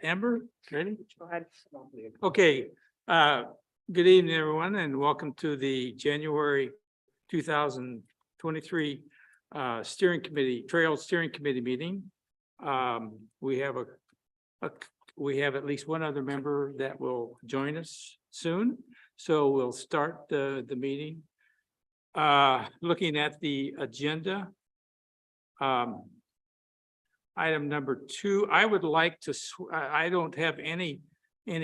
Amber, ready? Go ahead. Okay, good evening, everyone, and welcome to the January 2023 Trail Steering Committee meeting. We have we have at least one other member that will join us soon, so we'll start the meeting. Looking at the agenda. Item number 2, I would like to, I don't have any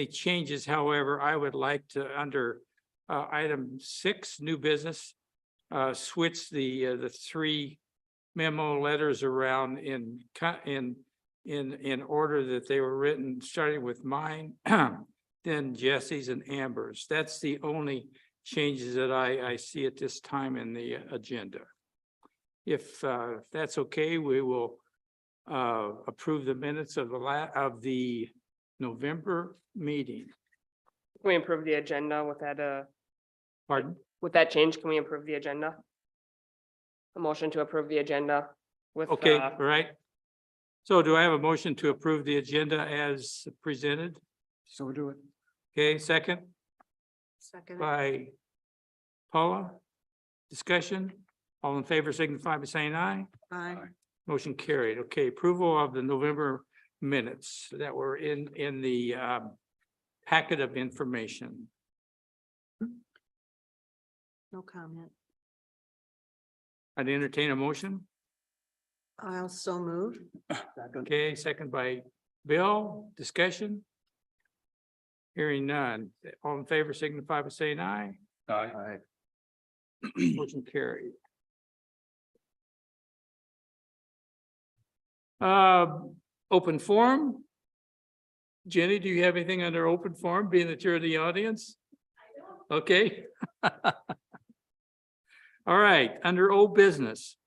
changes. However, I would like to, under item 6, new business, switch the 3 memo letters around in order that they were written, starting with mine, then Jesse's and Amber's. That's the only changes that I see at this time in the agenda. If that's okay, we will approve the minutes of the November meeting. Can we improve the agenda with that, Pardon? with that change? Can we improve the agenda? A motion to approve the agenda with. Okay, all right. So do I have a motion to approve the agenda as presented? So do it. Okay, second Second. by Paula. Discussion, all in favor signify by saying aye. Aye. Motion carried. Okay, approval of the November minutes that were in the packet of information. No comment. I'd entertain a motion. I'll so move. Okay, second by Bill. Discussion. Hearing none. All in favor signify by saying aye. Aye. Motion carried. Open forum. Jenny, do you have anything under open forum, being that you're the audience? Okay. All right, under old business.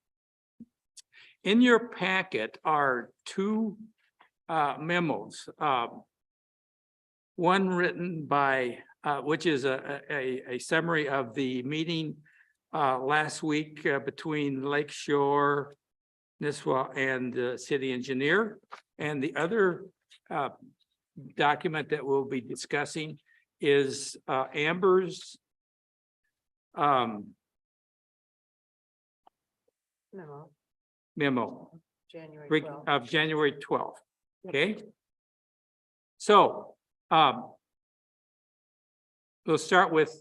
In your packet are 2 memos. One written by, which is a summary of the meeting last week between Lake Shore, Nisswa, and the city engineer. And the other document that we'll be discussing is Amber's memo January 12th. of January 12th. Okay. So we'll start with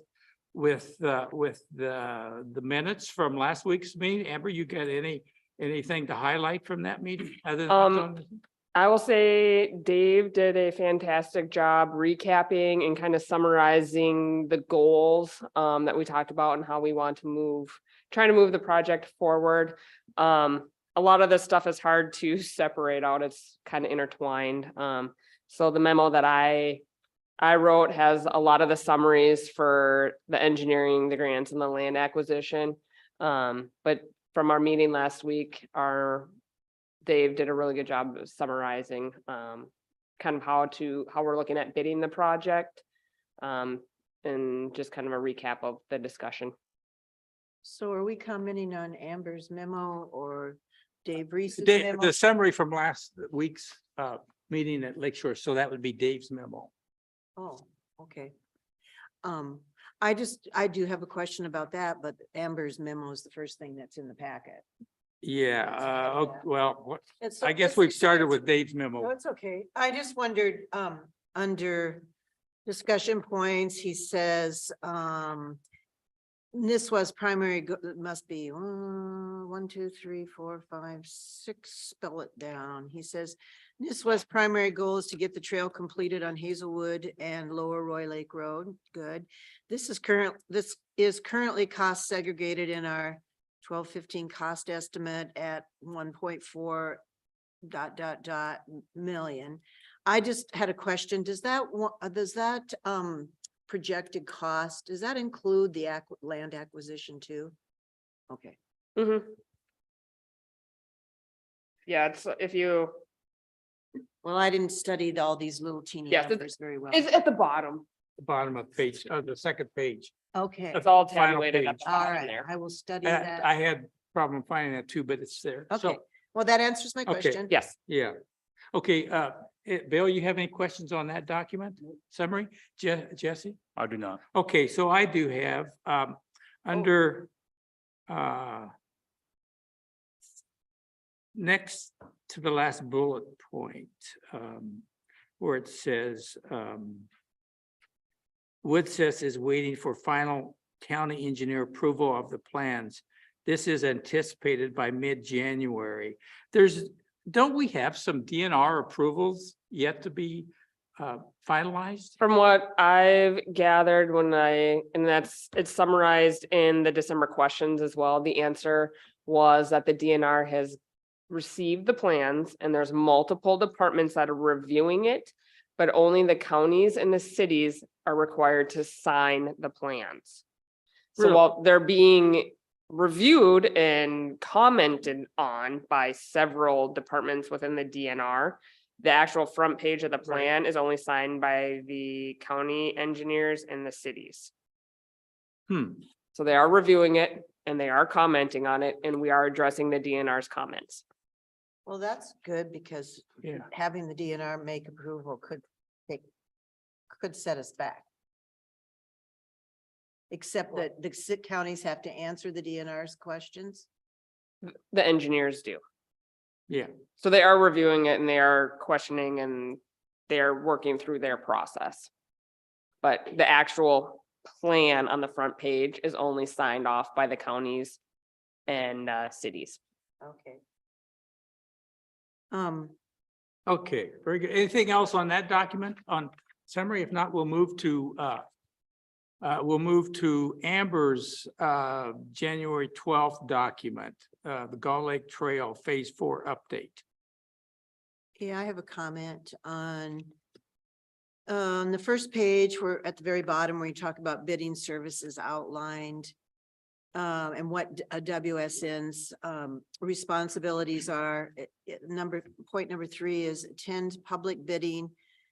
the minutes from last week's meeting. Amber, you got anything to highlight from that meeting other than I will say Dave did a fantastic job recapping and kind of summarizing the goals that we talked about and how we want to trying to move the project forward. A lot of this stuff is hard to separate out. It's kind of intertwined. So the memo that I wrote has a lot of the summaries for the engineering, the grants, and the land acquisition. But from our meeting last week, Dave did a really good job of summarizing kind of how we're looking at bidding the project, and just kind of a recap of the discussion. So are we commenting on Amber's memo or Dave Reese's the memo? summary from last week's meeting at Lakeshore? So that would be Dave's memo. Oh, okay. I do have a question about that, but Amber's memo is the first thing that's in the packet. Yeah. Well, I guess It's- we've started with Dave's No, memo. it's okay. I just wondered, under discussion points, he says, Nisswa's primary must be 1, 2, 3, 4, 5, 6. Spell it down. He says Nisswa's primary goal is to get the trail completed on Hazelwood and Lower Roy Lake Road. Good. This is currently cost segregated in our 1215 cost estimate at 1.4 ... million. I just had a question. Does that projected cost, does that include the land acquisition too? Okay. Yeah, it's if you, Well, I didn't study all these little teeny Yes, numbers very well. it's at the bottom. The bottom of page, the second page. Okay, It's all Final tabulated at page. the all bottom right, there. I will study I that. had problem finding that too, but it's there. Okay, So, well, that answers my Okay. question. Yes. yeah. Okay, Bill, you have any questions on that document summary? Jesse? I do not. Okay, so I do have, under, next to the last bullet point, where it says, Woodseth is waiting for final county engineer approval of the plans. This is anticipated by mid-January. Don't we have some DNR approvals yet to be finalized? From what I've gathered it's summarized in the December questions as well. The answer was that the DNR has received the plans and there's multiple departments that are reviewing it, but only the counties and the cities are required to sign the plans. So Really? while they're being reviewed and commented on by several departments within the DNR, the actual front page of the plan is only signed by the county engineers and the cities. So they are reviewing it and they are commenting on it, and we are addressing the DNR's comments. Well, that's good because Yeah. having the DNR make approval could set us back. Except that the counties have to answer the DNR's questions. The engineers do. Yeah, So they are reviewing it and they are questioning and they're working through their process. But the actual plan on the front page is only signed off by the counties and cities. Okay. okay, very good. Anything else on that document on summary? If not, we'll move to Amber's January 12th document, the Gull Lake Trail Phase 4 update. Yeah, I have a comment on the first page, we're at the very bottom where you talk about bidding services outlined. And what a WSN's responsibilities are. Point number 3 is attend public bidding,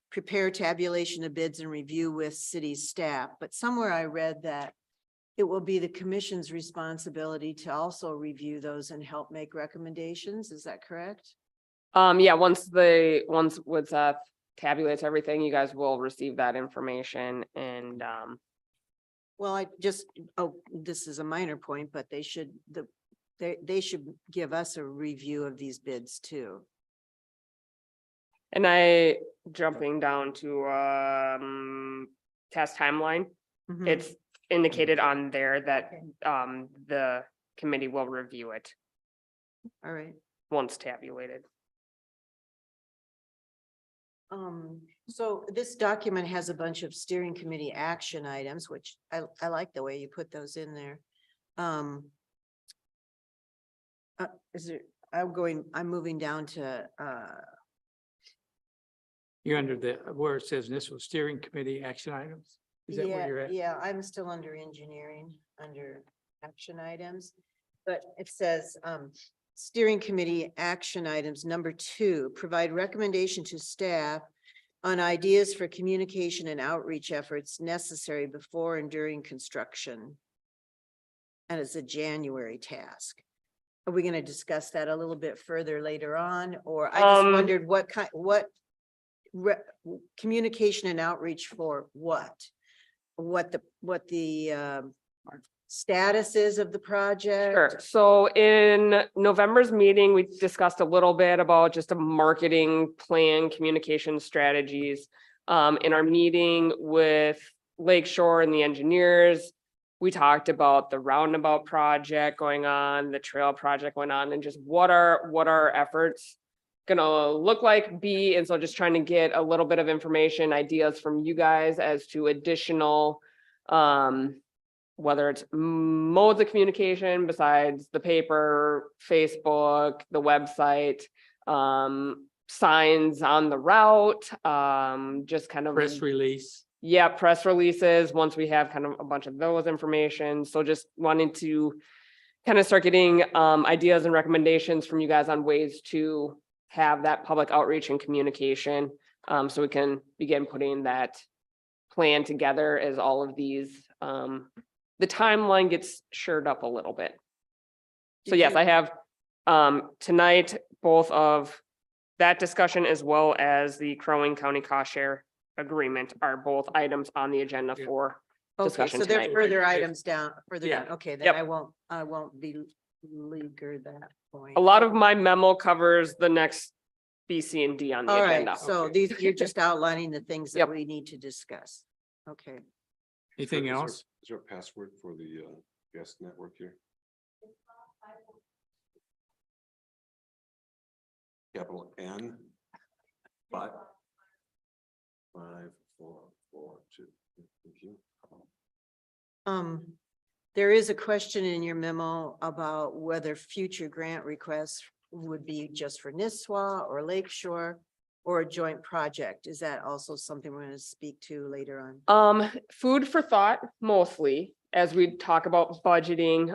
prepare tabulation of bids and review with city staff. But somewhere I read that it will be the commission's responsibility to also review those and help make recommendations. Is that correct? Yeah, once Woodseth tabulates everything, you guys will receive that information and Well, this is a minor point, but they should give us a review of these bids too. And jumping down to task timeline, Mhm. it's indicated on there that the committee will review it All right. once tabulated. So this document has a bunch of steering committee action items, which I like the way you put those in there. I'm moving down to, You're under where it says Nisswa Steering Committee action items? Is that where you're at? yeah, I'm still under engineering, under action items. But it says, steering committee action items, number 2, provide recommendation to staff on ideas for communication and outreach efforts necessary before and during construction. And it's a January task. Are we going to discuss that a little bit further later on? Or I just wondered communication and outreach for what? What the status is of the project? Sure. So in November's meeting, we discussed a little bit about just a marketing plan, communication strategies. In our meeting with Lakeshore and the engineers, we talked about the roundabout project going on, the trail project going on, and just what our efforts gonna look like, and so just trying to get a little bit of information, ideas from you guys as to additional whether it's modes of communication besides the paper, Facebook, the website, signs on the route, just kind of Press release. yeah, press releases, once we have kind of a bunch of those information. So just wanting to kind of start getting ideas and recommendations from you guys on ways to have that public outreach and communication. So we can begin putting that plan together as all of these, the timeline gets shored up a little bit. So Did yes, you- I have tonight, both of that discussion as well as the Crow Wing County cost share agreement are both items on the agenda Yeah. for Okay, discussion so they're tonight. further items down, further Yeah. down. Okay, then Yep. I won't be leaguer that point. A lot of my memo covers the next B, C, and D on the All agenda. right, so Okay. these, you're just outlining the things that Yep. we need to discuss. Okay. Anything else? Is there a password for the guest network here? Capital N. 5, 5, 4, 4, 2. Thank you. There is a question in your memo about whether future grant requests would be just for Nisswa or Lakeshore or a joint project. Is that also something we're gonna speak to later on? Food for thought mostly, as we talk about budgeting,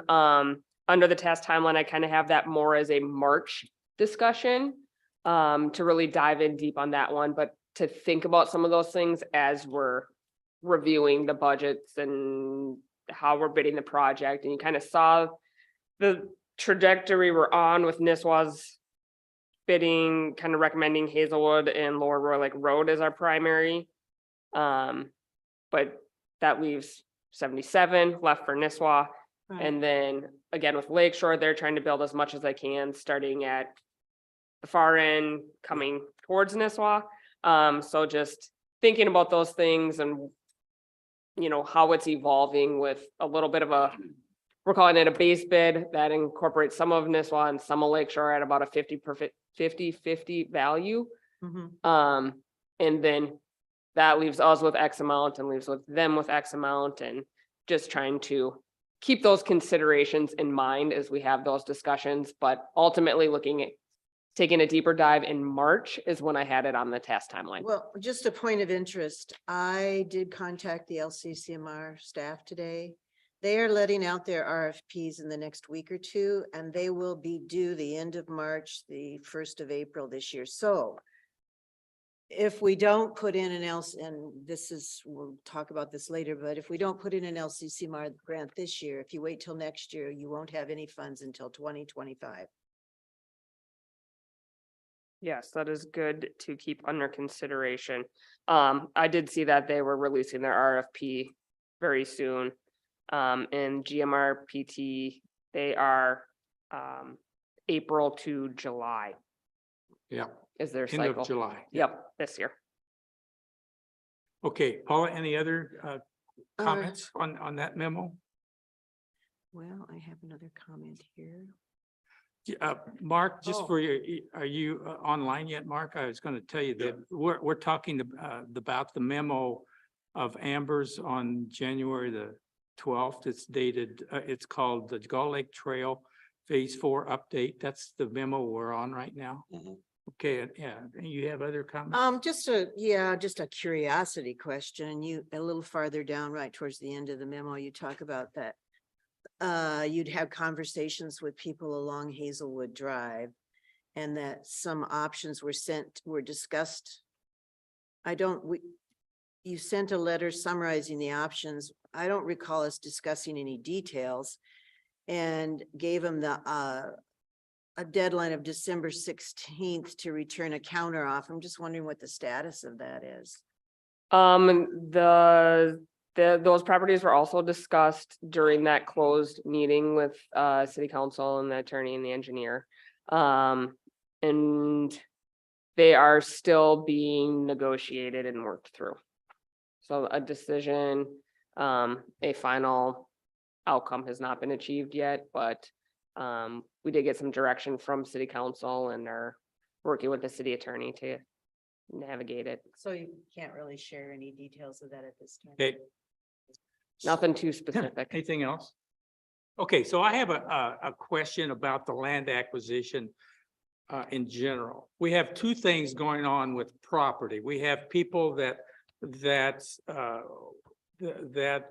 under the task timeline, I kind of have that more as a March discussion. To really dive in deep on that one, but to think about some of those things as we're reviewing the budgets and how we're bidding the project, and you kind of saw the trajectory we're on with Nisswa's bidding, kind of recommending Hazelwood and Lower Roy Lake Road as our primary. But that leaves 77 left for Nisswa. Right. And then again with Lakeshore, they're trying to build as much as they can, starting at the far end, coming towards Nisswa. So just thinking about those things and, you know, how it's evolving with a little bit of a, we're calling it a base bid that incorporates some of Nisswa and some of Lakeshore at about a 50/50 value. Mhm. And then that leaves us with X amount and leaves with them with X amount, and just trying to keep those considerations in mind as we have those discussions, but ultimately looking at taking a deeper dive in March is when I had it on the task timeline. Well, just a point of interest, I did contact the LCCMR staff today. They are letting out their RFPs in the next week or two, and they will be due the end of March, the 1st of April this year. So if we don't put in an else, and this is, we'll talk about this later, but if we don't put in an LCCMR grant this year, if you wait till next year, you won't have any funds until 2025. Yes, that is good to keep under consideration. I did see that they were releasing their RFP very soon. In GMRPT, they are April to July Yeah, is their end cycle. of July. Yep, this year. Okay, Paula, any other comments on that memo? Well, I have another comment here. Mark, just Oh. for you, are you online yet, Mark? I was going to tell you that we're talking about the memo of Amber's on January the 12th. It's dated, it's called the Gull Lake Trail Phase 4 Update. That's the memo we're on right now. Mhm. Okay, yeah, and you have other comments? Just a curiosity question. You, a little farther down, right towards the end of the memo, you talk about that. You'd have conversations with people along Hazelwood Drive, and that some options were discussed. You sent a letter summarizing the options. I don't recall us discussing any details, and gave them a deadline of December 16th to return a counter offer. I'm just wondering what the status of that is. Those properties were also discussed during that closed meeting with city council and the attorney and the engineer. And they are still being negotiated and worked through. So a decision, a final outcome has not been achieved yet, but we did get some direction from city council and are working with the city attorney to navigate it. So you can't really share any details of that at this time. Okay. Nothing too specific. Anything else? Okay, so I have a question about the land acquisition in general. We have two things going on with property. We have people that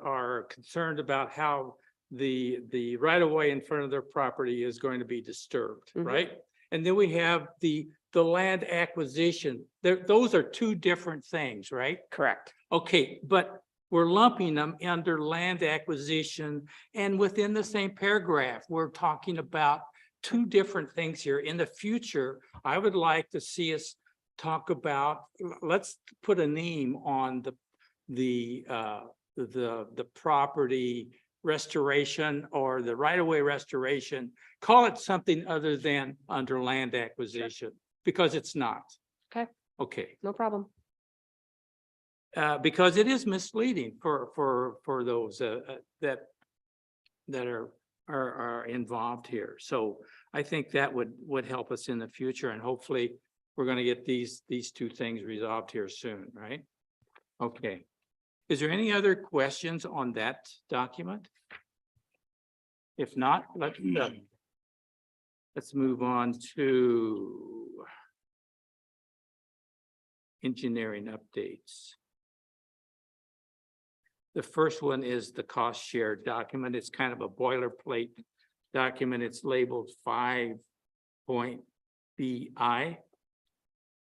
are concerned about how the right of way in front of their property is going to be disturbed, Mhm. right? And then we have the land acquisition. Those are two different things, right? Correct. Okay, but we're lumping them under land acquisition, and within the same paragraph, we're talking about two different things here. In the future, I would like to see us talk about, let's put a name on the property restoration or the right-of-way restoration. Call it something other than under land acquisition, because it's not. Okay. Okay. No problem. Because it is misleading for those that are involved here. So I think that would help us in the future, and hopefully we're going to get these two things resolved here soon, right? Okay. Is there any other questions on that document? If not, let's move on to engineering updates. The first one is the cost share document. It's kind of a boilerplate document. It's labeled 5.BI.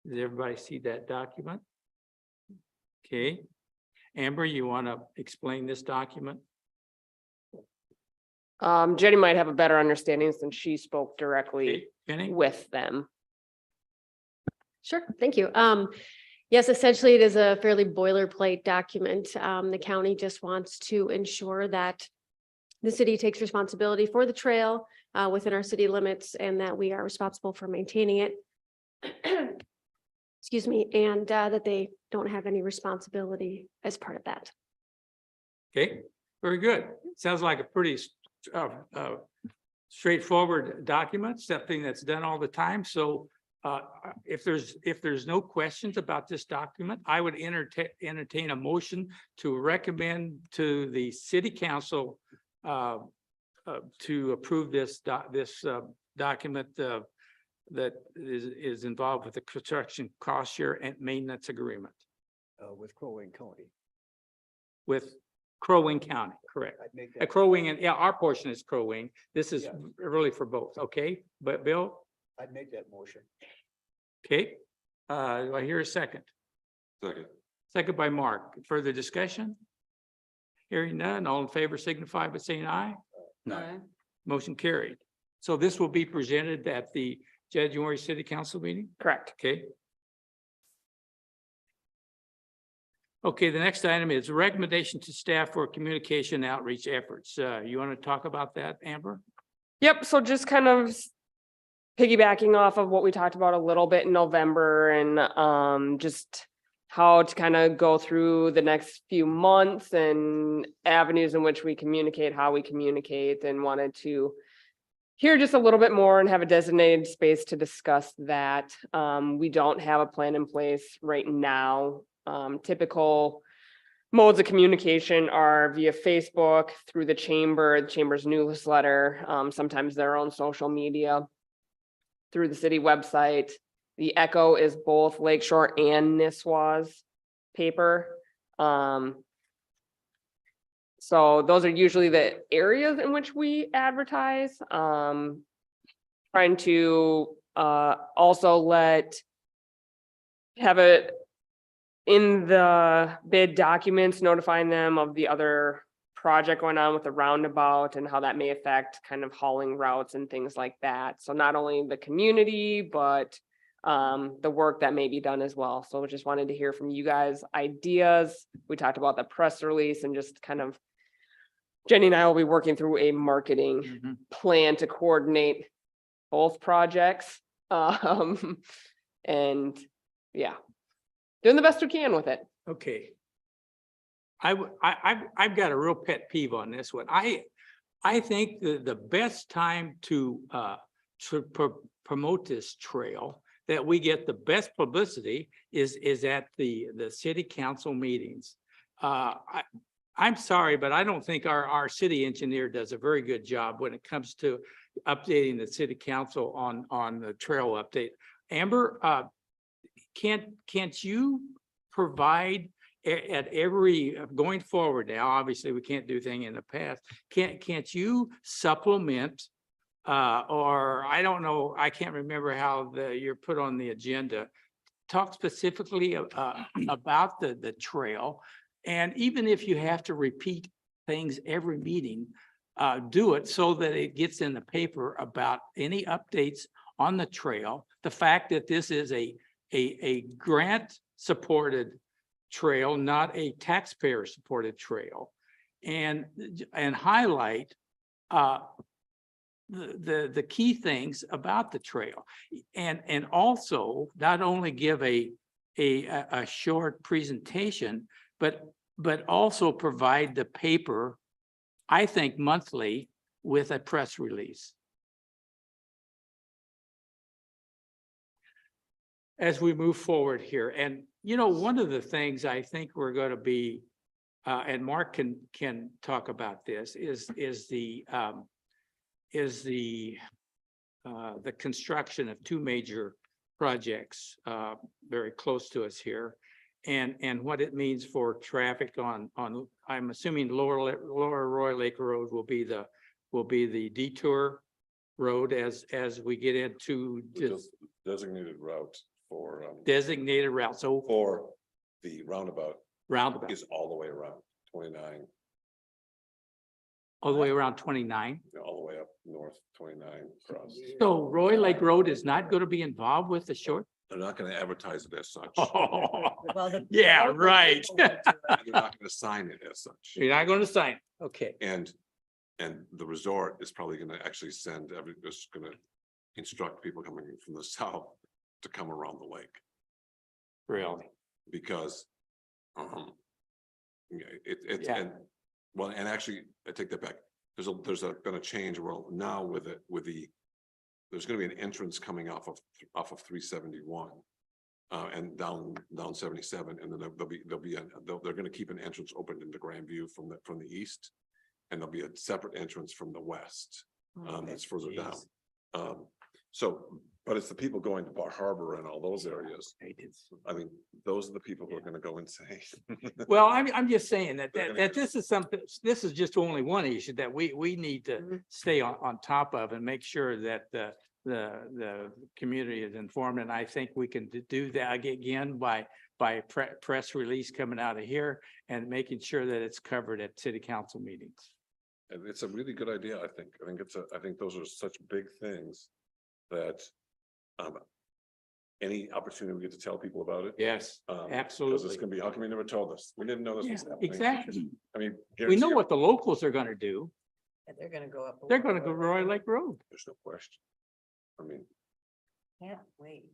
Does everybody see that document? Okay. Amber, you want to explain this document? Jenny might have a better understanding since she spoke directly Okay, Jenny? with them. Sure, thank you. Yes, essentially it is a fairly boilerplate document. The county just wants to ensure that the city takes responsibility for the trail within our city limits and that we are responsible for maintaining it. Excuse me, and that they don't have any responsibility as part of that. Okay, very good. Sounds like a pretty straightforward document, something that's done all the time. So if there's no questions about this document, I would entertain a motion to recommend to the city council to approve this document that is involved with the construction cost share and maintenance agreement With Crow Wing County. with Crow Wing County, correct? I'd make that, Crow Wing, and yeah, our portion is Crow Wing. This is Yeah. really for both, okay? But Bill, I'd make that motion. okay? Do I hear a second? Second. Second by Mark. Further discussion? Hearing none, all in favor signify by saying aye. Aye. Motion carried. So this will be presented at the January City Council meeting, Correct. okay? Okay, the next item is recommendation to staff for communication outreach efforts. You want to talk about that, Amber? Yep, so just kind of piggybacking off of what we talked about a little bit in November and just how to kind of go through the next few months and avenues in which we communicate, how we communicate, and wanted to hear just a little bit more and have a designated space to discuss that. We don't have a plan in place right now. Typical modes of communication are via Facebook, through the chamber's newsletter, sometimes their own social media, through the city website. The Echo is both Lakeshore and Nisswa's paper. So those are usually the areas in which we advertise. Trying to also have it in the bid documents, notifying them of the other project going on with the roundabout and how that may affect kind of hauling routes and things like that. So not only the community, but the work that may be done as well. So just wanted to hear from you guys ideas. We talked about the press release and just kind of Jenny and I will be working through a marketing plan to coordinate both projects. And yeah, doing the best we can with it. Okay. I've got a real pet peeve on this one. I think the best time to promote this trail, that we get the best publicity is at the city council meetings. I'm sorry, but I don't think our city engineer does a very good job when it comes to updating the city council on the trail update. Amber, can't you provide at every, going forward now, obviously we can't do things in the past, can't you supplement or I don't know, I can't remember how you're put on the agenda, talk specifically about the trail. And even if you have to repeat things every meeting, do it so that it gets in the paper about any updates on the trail. The fact that this is a grant supported trail, not a taxpayer supported trail. And highlight the key things about the trail. And also not only give a short presentation, but also provide the paper, I think monthly, with a press release. As we move forward here, and one of the things I think we're going to be, and Mark can talk about this, is the construction of two major projects very close to us here, and what it means for traffic on I'm assuming Lower Roy Lake Road will be the detour road as we get into Just designated route for, designated route. So for the roundabout roundabout is all the way around 29, all the way around 29. all the way up north 29 across. So Roy Lake Road is not going to be involved with the short. They're not going to advertise it as such. Well, the- Yeah, all the right. people went to it. They're not going to sign it as such. You're not going to sign. Okay. And the resort is probably going to actually send just going to instruct people coming from the south to come around the lake, Really? because yeah, it's Yeah. and well, and actually, I take that back. There's been a change. Well, now there's going to be an entrance coming off of 371 and down 77, and then they're going to keep an entrance open into Grandview from the east, and there'll be a separate entrance from the west. That's further down. So, but it's the people going to Bar Harbor and all those areas. I mean, those are the people who are gonna go insane. Well, I'm just saying that They're gonna that this is something, this is just only one issue that we need to Mhm. stay on top of and make sure that the community is informed. And I think we can do that again by press release coming out of here and making sure that it's covered at city council meetings. And it's a really good idea, I think. I think those are such big things that any opportunity we get to tell people about it. Yes, 'Cause it's absolutely. gonna be, how come you never told us? We didn't know this Yeah, was happening. exactly. I mean. We know guarantee what the locals are gonna do. They're gonna go up. They're gonna go Roy Lake Road. There's no question. I mean, Can't wait.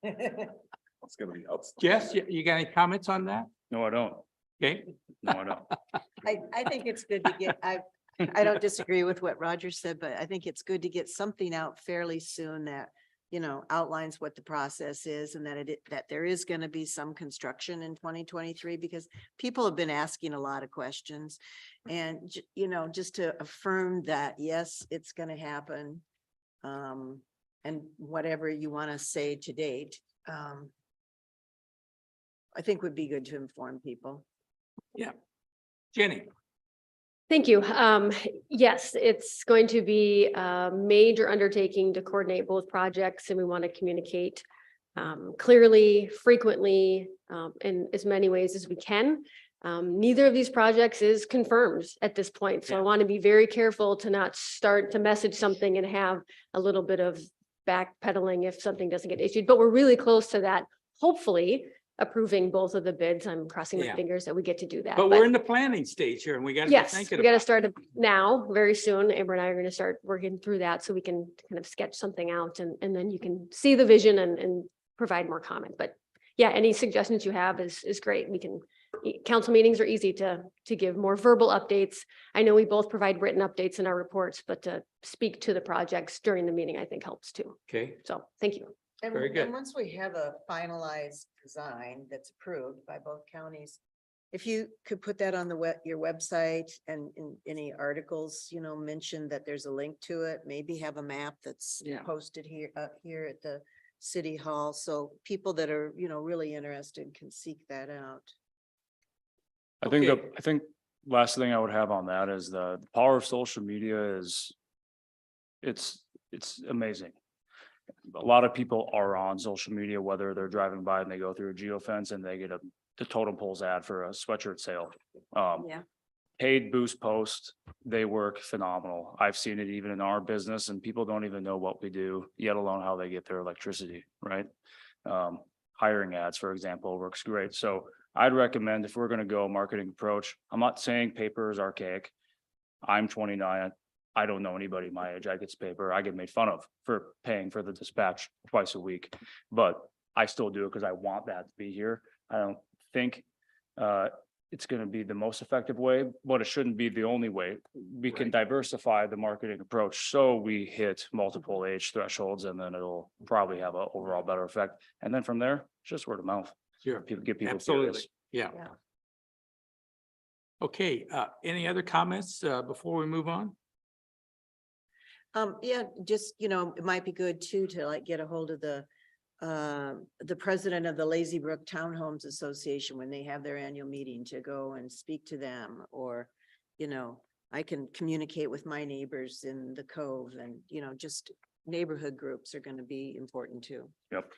it's gonna be outside. Jess, you got any comments on that? No, I don't. Okay, No, I don't. I think it's good to get, I don't disagree with what Roger said, but I think it's good to get something out fairly soon that, outlines what the process is and that there is going to be some construction in 2023 because people have been asking a lot of questions. And, just to affirm that, yes, it's going to happen. And whatever you want to say to date, I think would be good to inform people. Jenny. Thank you. Yes, it's going to be a major undertaking to coordinate both projects, and we want to communicate clearly, frequently, in as many ways as we can. Neither of these projects is confirmed at this point, so I Yeah. want to be very careful to not start to message something and have a little bit of backpedaling if something doesn't get issued, but we're really close to that, hopefully approving both of the bids. I'm crossing my Yeah. fingers that we get to do that. But we're in the planning stage here and we gotta be Yes, thinking we gotta about it. start it now, very soon. Amber and I are gonna start working through that so we can kind of sketch something out and then you can see the vision and provide more comment. But yeah, any suggestions you have is great. We can, council meetings are easy to give more verbal updates. I know we both provide written updates in our reports, but to speak to the projects during the meeting, I think helps too. Okay, So thank you. And Very good. and once we have a finalized design that's approved by both counties, if you could put that on your website and in any articles, mention that there's a link to it, maybe have a map that's Yeah. posted here at the city hall. So people that are, really interested can seek that out. I think Okay. I think last thing I would have on that is the power of social media is it's amazing. A lot of people are on social media, whether they're driving by and they go through a geofence and they get the totem poles ad for a sweatshirt sale. Yeah. paid boost posts, they work phenomenal. I've seen it even in our business and people don't even know what we do, yet alone how they get their electricity, right? Hiring ads, for example, works great. So I'd recommend if we're gonna go marketing approach, I'm not saying paper is archaic. I'm 29. I don't know anybody my age. I get paper. I get made fun of for paying for the dispatch twice a week, but I still do it because I want that to be here. I don't think it's going to be the most effective way, but it shouldn't be the only way. We can diversify the marketing approach so we hit multiple age thresholds, and then it'll probably have an overall better effect. And then from there, it's just word of mouth. Sure. People get people Absolutely. curious. Yeah. Yeah. Okay, any other comments, before we move on? Yeah, just, it might be good too, to like get a hold of the president of the Lazy Brook Townhomes Association when they have their annual meeting, to go and speak to them, or, I can communicate with my neighbors in the Cove, and, just neighborhood groups are gonna be important too. Yep.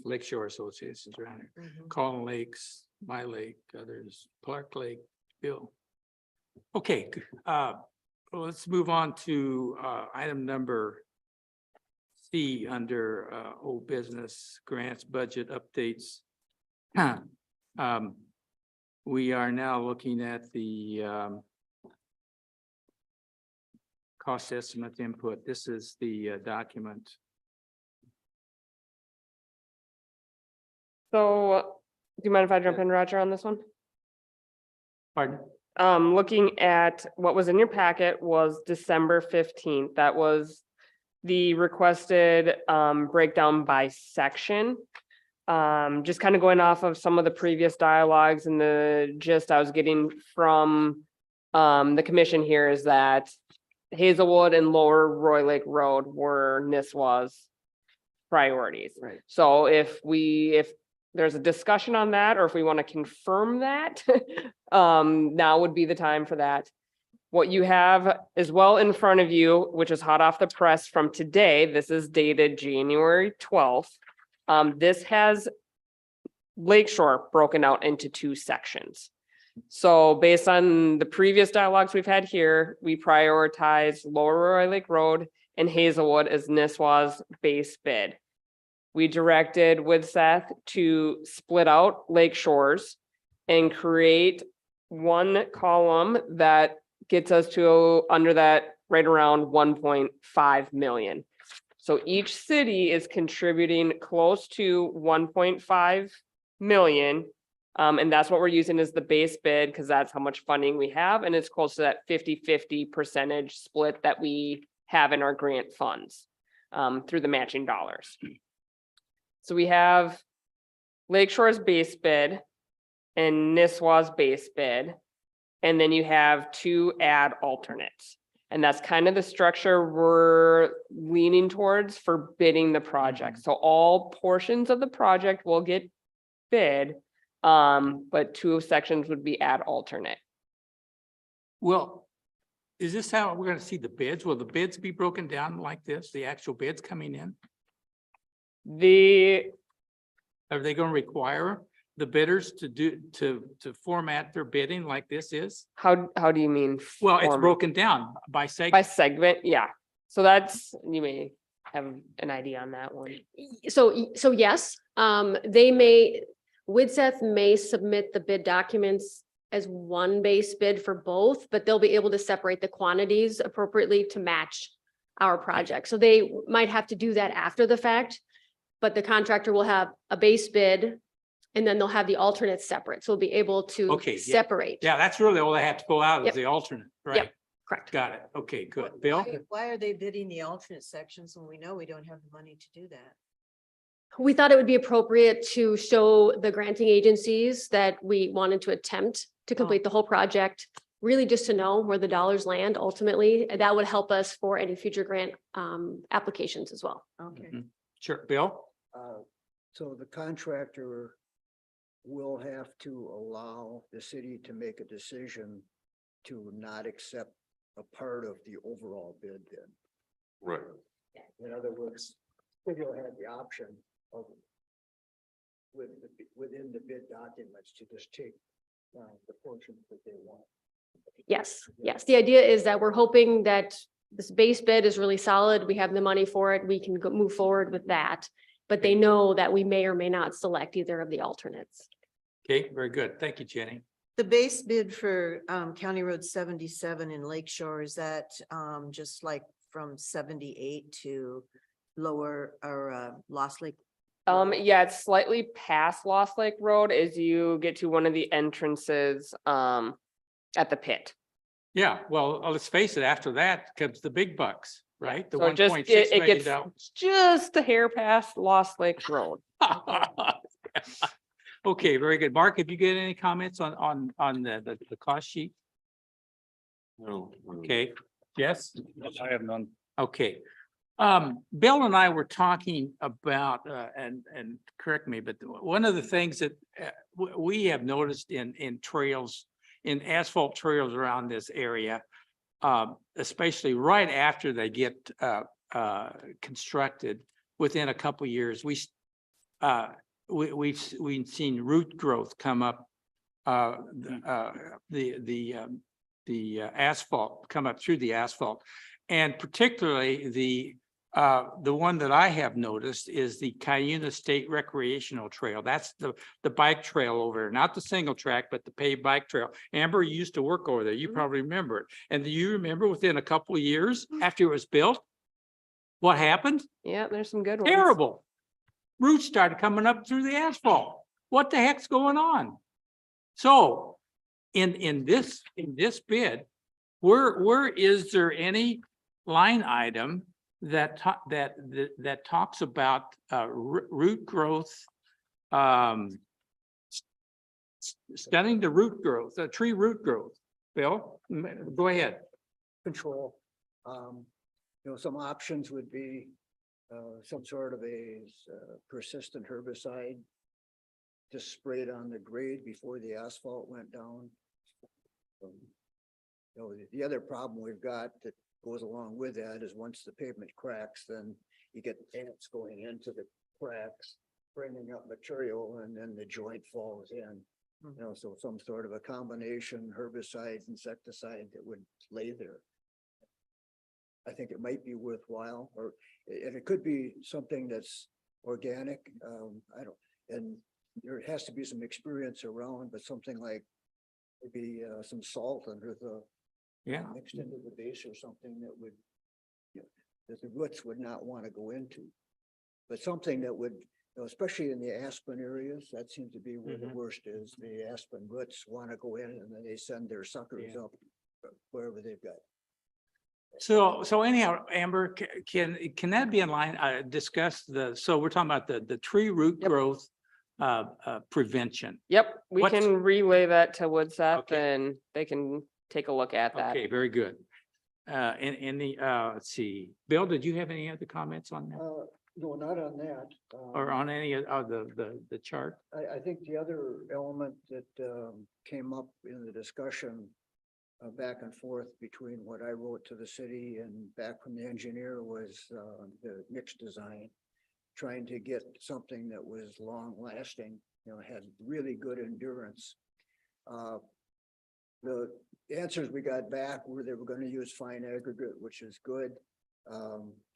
Lake Shore Associations around here, Colin Lakes, My Lake, others, Clark Lake, Bill. Okay, well, let's move on to item number C under old business grants, budget updates. We are now looking at the cost estimate input. This is the document. So do you mind if I jump in, Roger, on this one? Pardon? Looking at what was in your packet was December 15th. That was the requested breakdown by section. Just kind of going off of some of the previous dialogues, and the gist I was getting from the commission here is that Hazelwood and Lower Roy Lake Road were Nisswa's priorities. Right. So if there's a discussion on that, or if we want to confirm that, now would be the time for that. What you have as well in front of you, which is hot off the press from today, this is dated January 12th. This has Lakeshore broken out into two sections. So based on the previous dialogues we've had here, we prioritize Lower Roy Lake Road and Hazelwood as Nisswa's base bid. We directed with Seth to split out Lake Shores and create one column that gets us to under that right around 1.5 million. So each city is contributing close to 1.5 million. And that's what we're using as the base bid, because that's how much funding we have. And it's close to that 50-50 percentage split that we have in our grant funds through the matching dollars. So we have Lakeshore's base bid and Nisswa's base bid. And then you have two add alternates. And that's kind of the structure we're leaning towards for bidding the project. So all portions of the project will get bid, but two sections would be add alternate. Well, is this how we're gonna see the bids? Will the bids be broken down like this, the actual bids coming in? Are they gonna require the bidders to format their bidding like this is? How do you mean? Well, it's format? broken down by By segment. segment, yeah. So that's, you may have an idea on that one. So yes, Widseth may submit the bid documents as one base bid for both, but they'll be able to separate the quantities appropriately to match our project. So they might have to do that after the fact, but the contractor will have a base bid and then they'll have the alternates separate. So we'll be able to Okay, yeah. separate. Yeah, that's really all they have to pull out is Yep. the alternate, right? Correct. Got it. Okay, good. Bill? Why are they bidding the alternate sections when we know we don't have the money to do that? We thought it would be appropriate to show the granting agencies that we wanted to attempt to complete the whole project, really just to know where the dollars land ultimately. And that would help us for any future grant applications as well. Okay. Mhm. Sure, Bill? So the contractor will have to allow the city to make a decision to not accept a part of the overall bid then. Right. In other words, city will have the option of within the bid documents to just take the portions that they want. Yes, yes. The idea is that we're hoping that this base bid is really solid. We have the money for it. We can go move forward with that. But they know that we may or may not select either of the alternates. Okay, very good. Thank you, Jenny. The base bid for County Road 77 in Lake Shore, is that just like from 78 to lower or Lost Lake? Yeah, it's slightly past Lost Lake Road as you get to one of the entrances, at the pit. Yeah, well, let's face it, after that comes the big bucks, right? The So it just, 1.6 it million gets dollars. just a hair past Lost Lake Road. Okay, very good. Mark, have you got any comments on the cost sheet? No. Okay, yes? I have none. Okay. Bill and I were talking about, and correct me, but one of the things that we have noticed in trails, in asphalt trails around this area, especially right after they get constructed, within a couple years, we've seen root growth come up. The asphalt come up through the asphalt, and particularly the one that I have noticed is the Cuyuna State Recreational Trail. That's the bike trail over there, not the single track, but the paved bike trail. Amber, you used to work over there. You probably remember it. And do you remember within a couple of years after it was built, what happened? Yeah, there's some good ones. Terrible. Roots started coming up through the asphalt. What the heck's going on? So in this bid, where is there any line item that talks about root growth, studying the root growth, tree root growth? Bill, go ahead. Control. Some options would be some sort of a persistent herbicide just sprayed on the grade before the asphalt went down. The other problem we've got that goes along with that is once the pavement cracks, then you get ants going into the cracks, bringing up material, and then the joint falls in. So some sort of a combination herbicide, insecticide that would lay there. I think it might be worthwhile, and it could be something that's organic. And there has to be some experience around, but something like maybe some salt under the mixed into the base or something that would, that the roots would not want to go into. But something that would, especially in the aspen areas, that seems to be where the worst is. The aspen roots want to go in and then they send their suckers up wherever they've got. So anyhow, Amber, can that be in line, discuss so we're talking about the tree root growth prevention. Yep, we What's- can relay that to Woodseth Okay. and they can take a look at that. Okay, very good. Let's see, Bill, did you have any other comments on that? No, not on that. Or on any of the chart? I think the other element that came up in the discussion back and forth between what I wrote to the city and back from the engineer was the mixed design, trying to get something that was long lasting, had really good endurance. The answers we got back were they were going to use fine aggregate, which is good,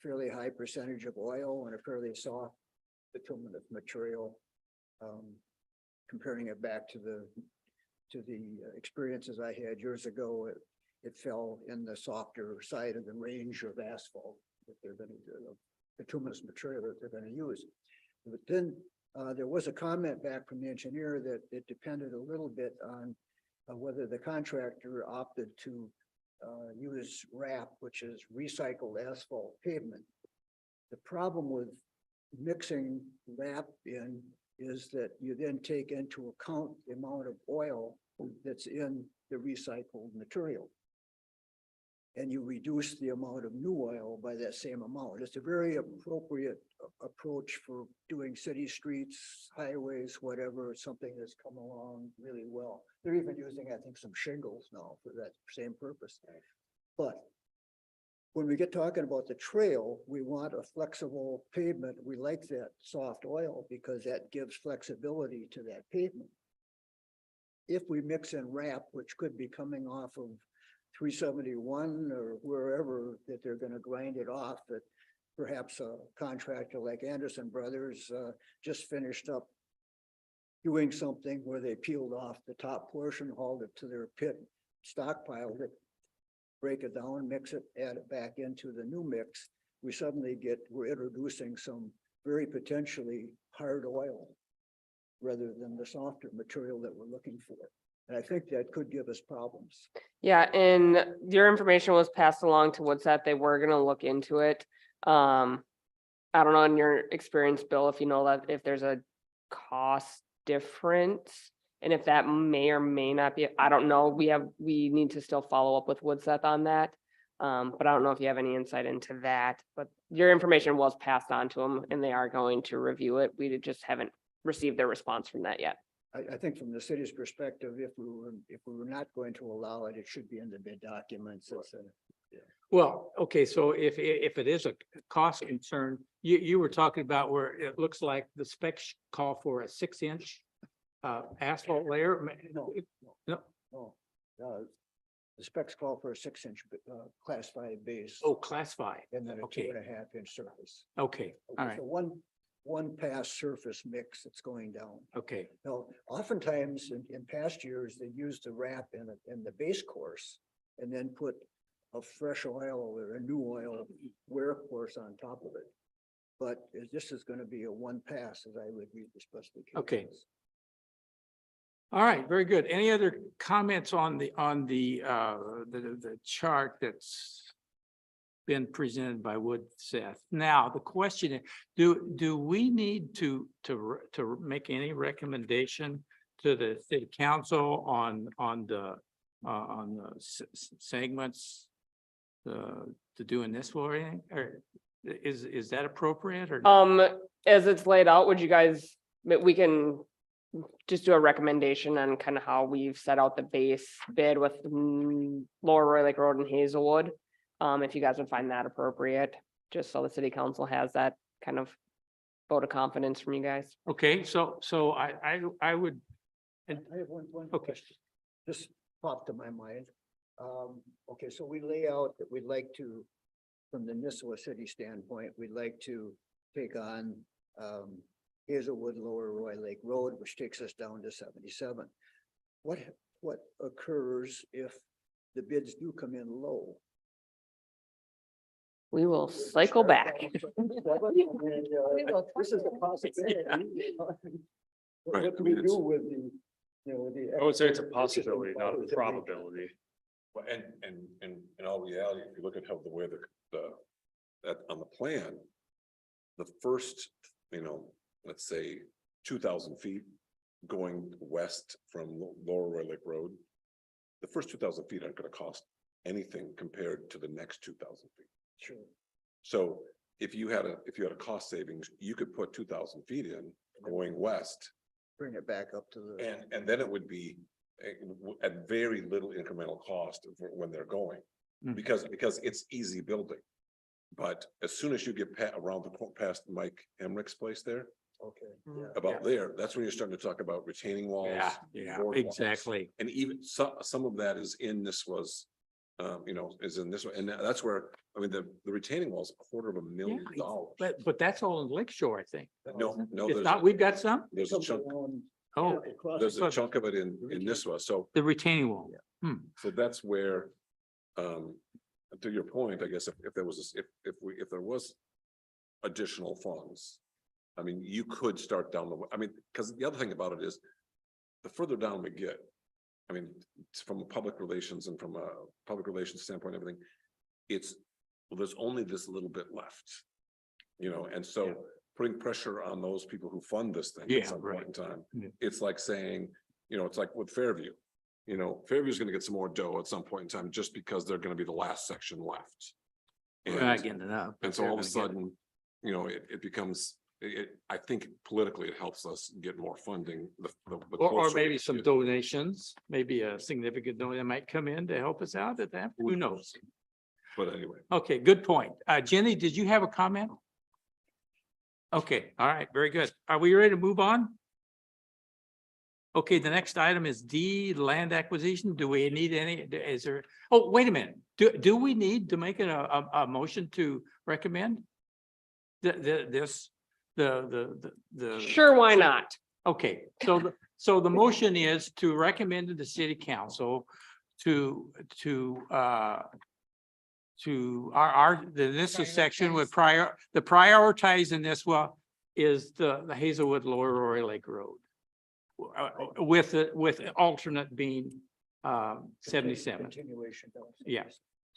fairly high percentage of oil and a fairly soft bituminous material. Comparing it back to the experiences I had years ago, it fell in the softer side of the range of asphalt that they're going to do, bituminous material that they're going to use. But then there was a comment back from the engineer that it depended a little bit on whether the contractor opted to use RAP, which is recycled asphalt pavement. The problem with mixing RAP in is that you then take into account the amount of oil that's in the recycled material. And you reduce the amount of new oil by that same amount. It's a very appropriate approach for doing city streets, highways, whatever. It's something that's come along really well. They're even using, I think, some shingles now for that same purpose. But when we get talking about the trail, we want a flexible pavement. We like that soft oil because that gives flexibility to that pavement. if we mix in wrap, which could be coming off of 371 or wherever that they're gonna grind it off, that perhaps a contractor like Anderson Brothers just finished up doing something where they peeled off the top portion, hauled it to their pit, stockpiled it, break it down, mix it, add it back into the new mix. We suddenly we're introducing some very potentially hard oil rather than the softer material that we're looking for. And I think that could give us problems. Yeah, and your information was passed along to Woodsat. They were gonna look into it. I don't know in your experience, Bill, if you know that if there's a cost difference. And if that may or may not be, I don't know, we need to still follow up with Woodseth on that. But I don't know if you have any insight into that, but your information was passed on to them and they are going to review it. We just haven't received their response from that yet. I think from the city's perspective, if we were not going to allow it, it should be in the bid documents. Well, okay, so if it is a cost concern, you were talking about where it looks like the specs call for a 6-inch asphalt layer. No, No. no. The specs call for a 6-inch class 5 base. Oh, class 5. And then a okay. 2.5-inch surface. Okay, all right, So one pass surface mix that's going down. okay, Now, oftentimes in past years, they used the wrap in the base course and then put a fresh oil or a new oil wear course on top of it. But this is going to be a one pass as I would read the specifications. Okay. All right, very good. Any other comments on the chart that's been presented by Woodseth? Now, the question is, do we need to make any recommendation to the city council on the segments to doing this or anything? Or is that appropriate or? As it's laid out, would you guys, we can just do a recommendation on kind of how we've set out the base bid with Lower Roy Lake Road and Hazelwood. If you guys would find that appropriate, just so the city council has that kind of vote of confidence from you guys. Okay, so I would, I have one Okay. question. Just popped to my mind. Okay, so we lay out that we'd like to, from the Nisswa city standpoint, we'd like to take on Hazelwood, Lower Roy Lake Road, which takes us down to 77. What occurs if the bids do come in low? We will cycle back. This is a possibility. Right, What do we do with the, I would say it's a possibility, not a probability. Well, and in all reality, if you look at how the way that on the plan, the first, let's say 2,000 feet going west from Lower Roy Lake Road, the first 2,000 feet aren't going to cost anything compared to the next 2,000 feet. Sure. So if you had a cost savings, you could put 2,000 feet in going west, Bring it back up to the. and then it would be at very little incremental cost when they're going, Mhm. because it's easy building. But as soon as you get around past Mike Emrick's place there, Okay. Mhm. Yeah. about there, that's when you're starting to talk about retaining walls. Yeah, board walls. exactly. And even some of that is in this was, is in this one, and that's where, the retaining wall is $250,000. But that's all in Lakeshore, I think. No, It's not, we've got some? there's a chunk, Oh, there's a chunk of it in Nisswa, so the retaining wall. that's where, to your point, I guess, if there was, if there was additional funds, you could start down because the other thing about it is, the further down we get, from a public relations and from a public relations standpoint, everything, there's only this little bit left. And so putting pressure on those people who fund this thing Yeah, at some right. point in time, Yeah. it's like saying, it's like with Fairview. Fairview's gonna get some more dough at some point in time, just because they're gonna be the last section left. We're not And, getting it up. and so all of a sudden, it becomes, I think politically it helps us get more funding. Or closer maybe we some get. donations, maybe a significant donation might come in to help us out at that. Who knows? But anyway. Okay, good point. Jenny, did you have a comment? Okay, all right, very good. Are we ready to move on? Okay, the next item is D, land acquisition. Do we need any, is there, oh, wait a minute. Do we need to make a motion to recommend? The. Sure, why not? Okay, so the motion is to recommend to the city council to this is section with the prioritize in this one is the Hazelwood Lower Roy Lake Road. With alternate being 77. Continuation. Yeah.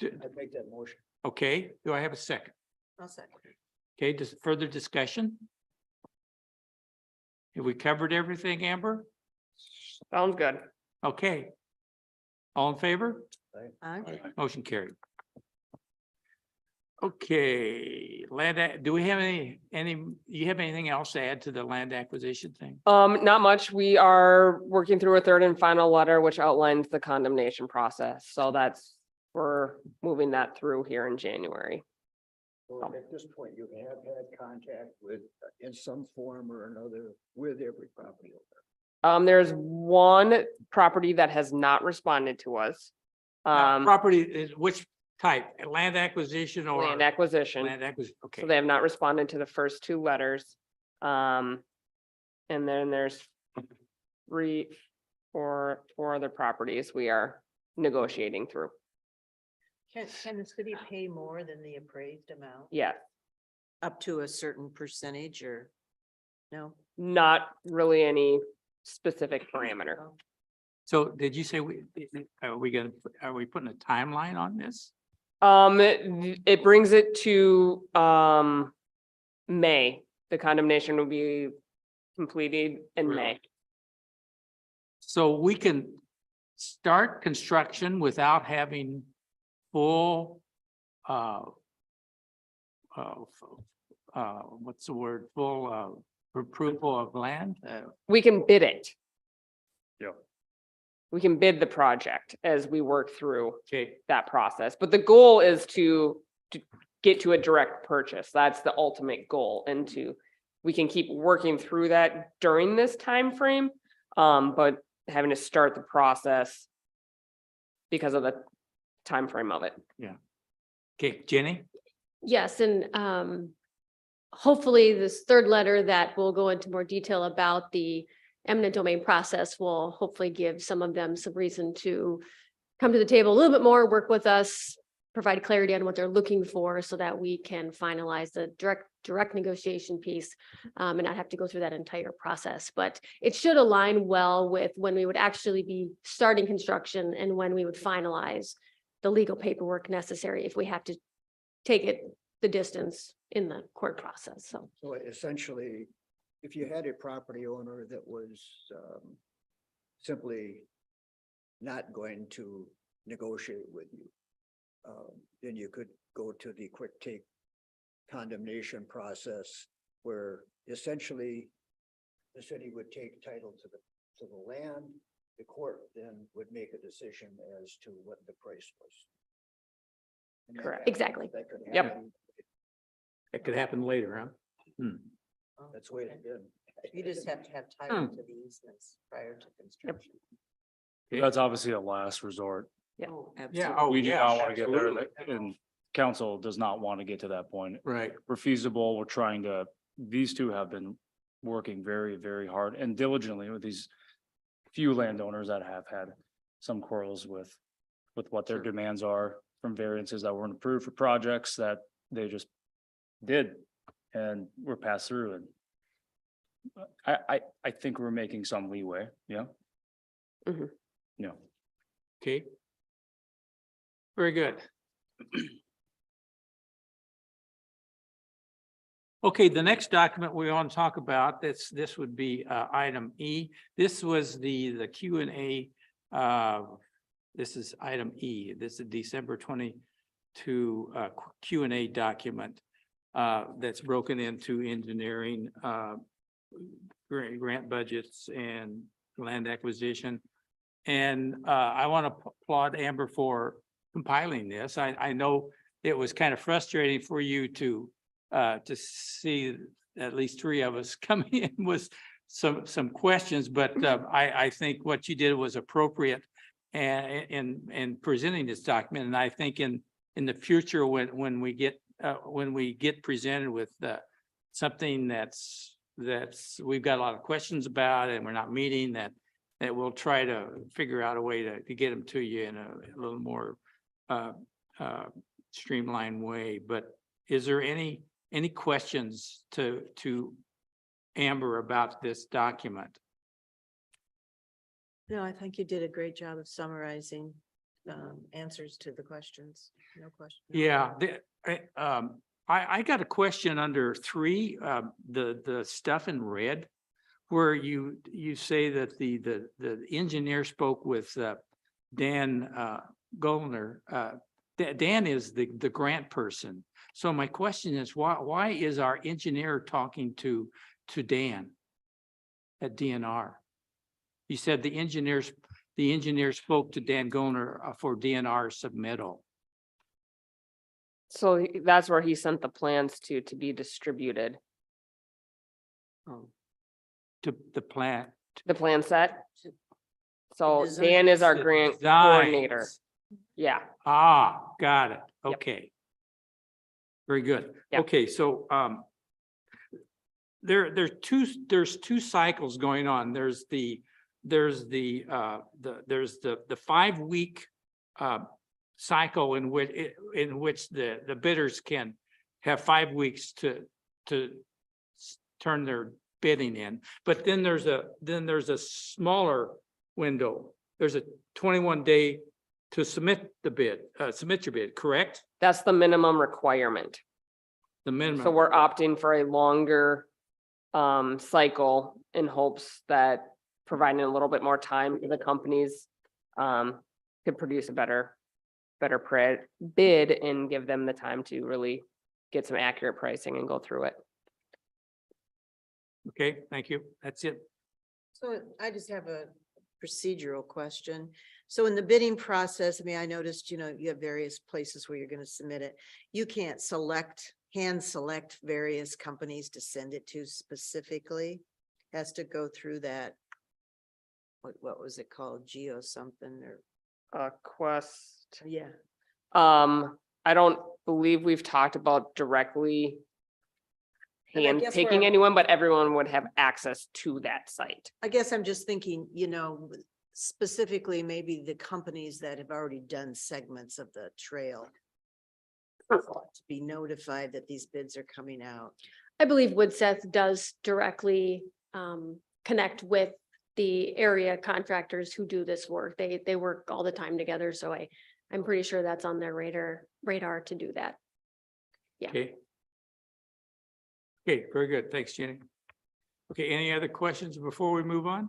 I'd make that motion. Okay, do I have a second? I'll second. Okay, just further discussion? Have we covered everything, Amber? Sounds good. Okay. All in favor? Aye. Motion carried. Okay, do we have you have anything else to add to the land acquisition thing? Not much. We are working through a third and final letter, which outlines the condemnation process. So we're moving that through here in January. So at this point, you have had contact with, in some form or another, with every property owner. There's one property that has not responded to us. Property is which type, land acquisition or? Land acquisition. Land acquisition, okay. So they have not responded to the first two letters. And then there's four other properties we are negotiating through. Can the city pay more than the appraised amount? Yeah, Up to a certain percentage or? No? not really any specific parameter. So did you say are we putting a timeline on this? It brings it to May. The condemnation will be completed in Really? May. So we can start construction without having full, what's the word? Full, approval of land? We can bid it. Yeah. We can bid the project as we work through Okay, that process, but the goal is to get to a direct purchase. That's the ultimate goal, and we can keep working through that during this time frame. But having to start the process because of the time frame of it. okay, Jenny? Yes, and hopefully this third letter that will go into more detail about the eminent domain process will hopefully give some of them some reason to come to the table a little bit more, work with us, provide clarity on what they're looking for so that we can finalize the direct negotiation piece and not have to go through that entire process. But it should align well with when we would actually be starting construction and when we would finalize the legal paperwork necessary if we have to take it the distance in the court process. So So essentially, if you had a property owner that was simply not going to negotiate with you, then you could go to the quick take condemnation process where essentially the city would take title to the land. The court then would make a decision as to what the price was. And that- Correct. Exactly. That could Yep. happen. That could happen later, huh? That's the way it's been. You just have to have title to the easements prior to construction. That's obviously a last resort. Oh, Yeah, absolutely. oh, We do yeah, not want to get there, absolutely. and council does not want to get to that point. Right, We're feasible, we're trying to, these two have been working very, very hard and diligently with these few landowners that have had some quarrels with what their demands are from variances that weren't approved for projects that they just did and were passed through. And I think we're making some leeway, yeah. Mhm. Yeah. okay. Very good. Okay, the next document we want to talk about, this would be item E. This was the Q and A. This is item E. This is December 22 Q and A document that's broken into engineering, grant budgets and land acquisition. And I want to applaud Amber for compiling this. I know it was kind of frustrating for you to see at least three of us coming in with some questions, but I think what you did was appropriate in presenting this document. And I think in the future, when we get presented with something that's we've got a lot of questions about and we're not meeting, that we'll try to figure out a way to get them to you in a little more streamlined way. But is there any questions to Amber about this document? No, I think you did a great job of summarizing answers to the questions. No question. Yeah, I got a question under 3, the stuff in red, where you say that the engineer spoke with Dan Goldner. Dan is the grant person. So my question is, why is our engineer talking to Dan at DNR? You said the engineer spoke to Dan Goldner for DNR submittal. So that's where he sent the plans to be distributed. To the plant. The plan set. So design. Dan is our The grant coordinator. designs. Yeah, Got it. Yep. Okay. Very good. Yep. Okay, so there's two cycles going on. There's the 5-week cycle in which the bidders can have 5 weeks to turn their bidding in. But then there's a smaller window. There's a 21-day to submit the bid, submit your bid, correct? that's the minimum requirement. The minimum. So we're opting for a longer cycle in hopes that providing a little bit more time for the companies could produce a better bid and give them the time to really get some accurate pricing and go through it. Okay, thank you. That's it. So I just have a procedural question. So in the bidding process, I mean, I noticed, you have various places where you're going to submit it. You can't hand select various companies to send it to specifically. Has to go through that. What was it called? Geo something or, Quest. yeah. I don't believe we've talked about directly And I hand guess picking where- anyone, but everyone would have access to that site. I guess I'm just thinking, specifically maybe the companies that have already done segments of the trail ought to be notified that these bids are coming out. I believe Woodseth does directly connect with the area contractors who do this work. They work all the time together, so I'm pretty sure that's on their radar to do that. Yeah. Okay. Okay, very good. Thanks, Jenny. Okay, any other questions before we move on?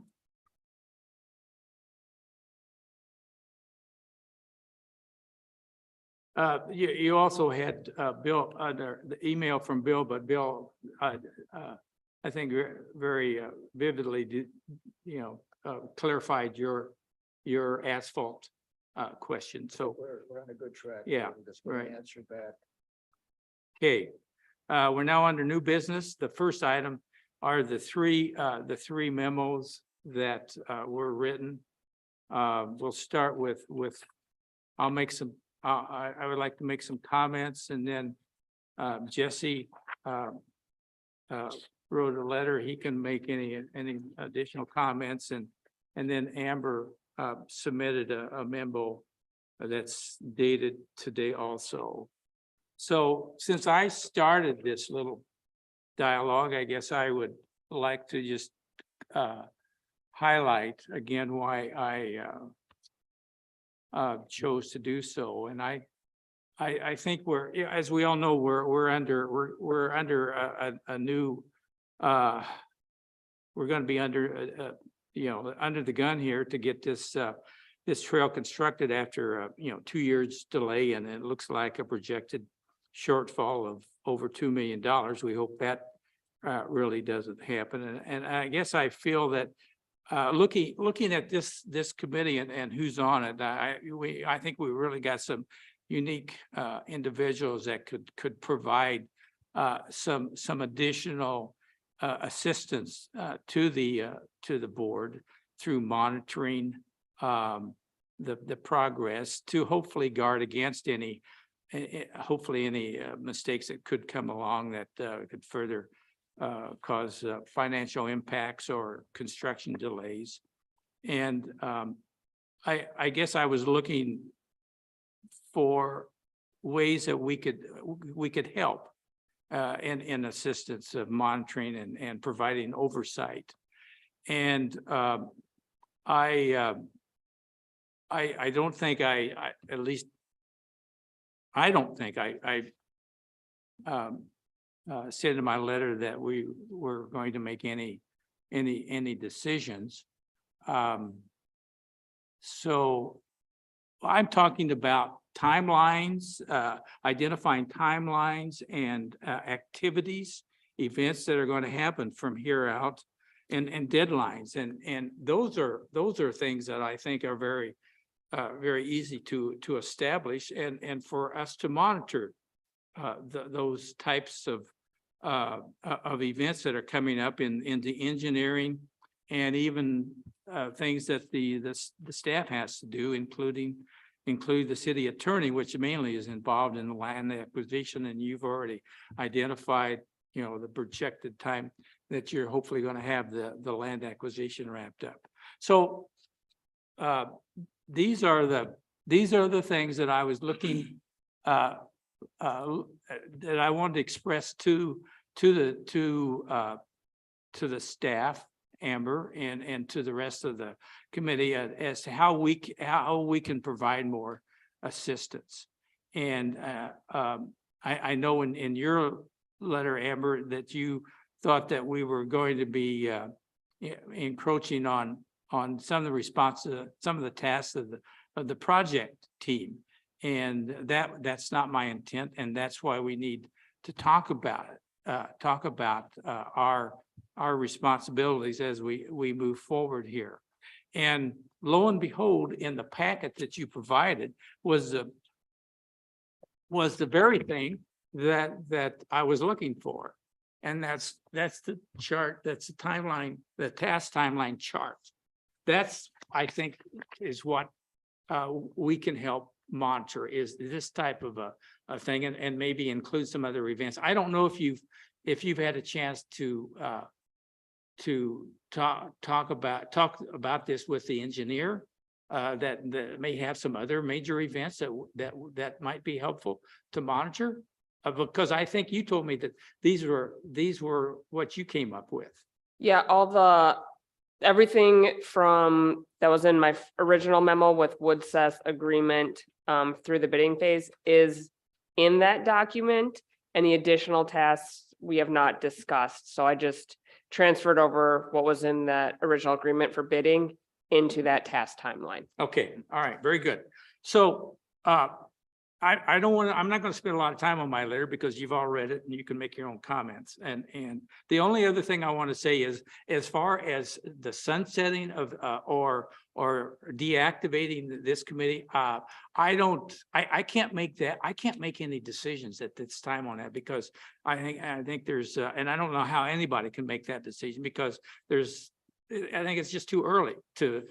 You also had Bill under the email from Bill, but Bill, I think very vividly did, clarified your asphalt question. So, We're on a good track. Yeah, We're just gonna right. answer back. okay, we're now under new business. The first item are the three memos that were written. We'll start with I'll make some. I would like to make some comments, and then Jesse wrote a letter. He can make any additional comments, and then Amber submitted a memo that's dated today also. So since I started this little dialogue, I guess I would like to just highlight again why I chose to do so. And I think as we all know, we're under a new we're going to be under under the gun here to get this trail constructed after 2 years delay, and it looks like a projected shortfall of over $2 million. We hope that really doesn't happen. And I guess I feel that looking at this committee and who's on it, I think we really got some unique individuals that could provide some additional assistance to the board through monitoring the progress to hopefully guard against any hopefully any mistakes that could come along that could further cause financial impacts or construction delays. And I guess I was looking for ways that we could help in assistance of monitoring and providing oversight. And I don't think at least I don't think I said in my letter that we were going to make any decisions. So I'm talking about timelines, identifying timelines and activities, events that are going to happen from here out, and deadlines. And those are things that I think are very easy to establish and for us to monitor those types of events that are coming up in the engineering and even things that the staff has to do, include the city attorney, which mainly is involved in the land acquisition. And you've already identified, the projected time that you're hopefully going to have the land acquisition wrapped up. So these are the things that I was looking that I wanted to express to the staff, Amber, and to the rest of the committee as to how we can provide more assistance. And I know in your letter, Amber, that you thought that we were going to be encroaching on some of the some of the tasks of the project team, and that's not my intent, and that's why we need to talk about it. Our responsibilities as we move forward here. And lo and behold, in the packet that you provided was the very thing that I was looking for. And that's the chart, that's the timeline, the task timeline chart. That's, I think, is what we can help monitor, is this type of a thing, and maybe include some other events. I don't know if you've had a chance to talk about this with the engineer, that may have some other major events that might be helpful to monitor, because I think you told me that these were what you came up with. Yeah, everything from that was in my original memo with Woodseth agreement through the bidding phase is in that document, and the additional tasks we have not discussed. So I just transferred over what was in that original agreement for bidding into that task timeline. Okay, all right, very good. So I'm not going to spend a lot of time on my letter because you've all read it and you can make your own comments. And the only other thing I want to say is, as far as the sunsetting of or deactivating this committee, I can't make that. I can't make any decisions at this time on that, because I think there's and I don't know how anybody can make that decision, because I think it's just too early to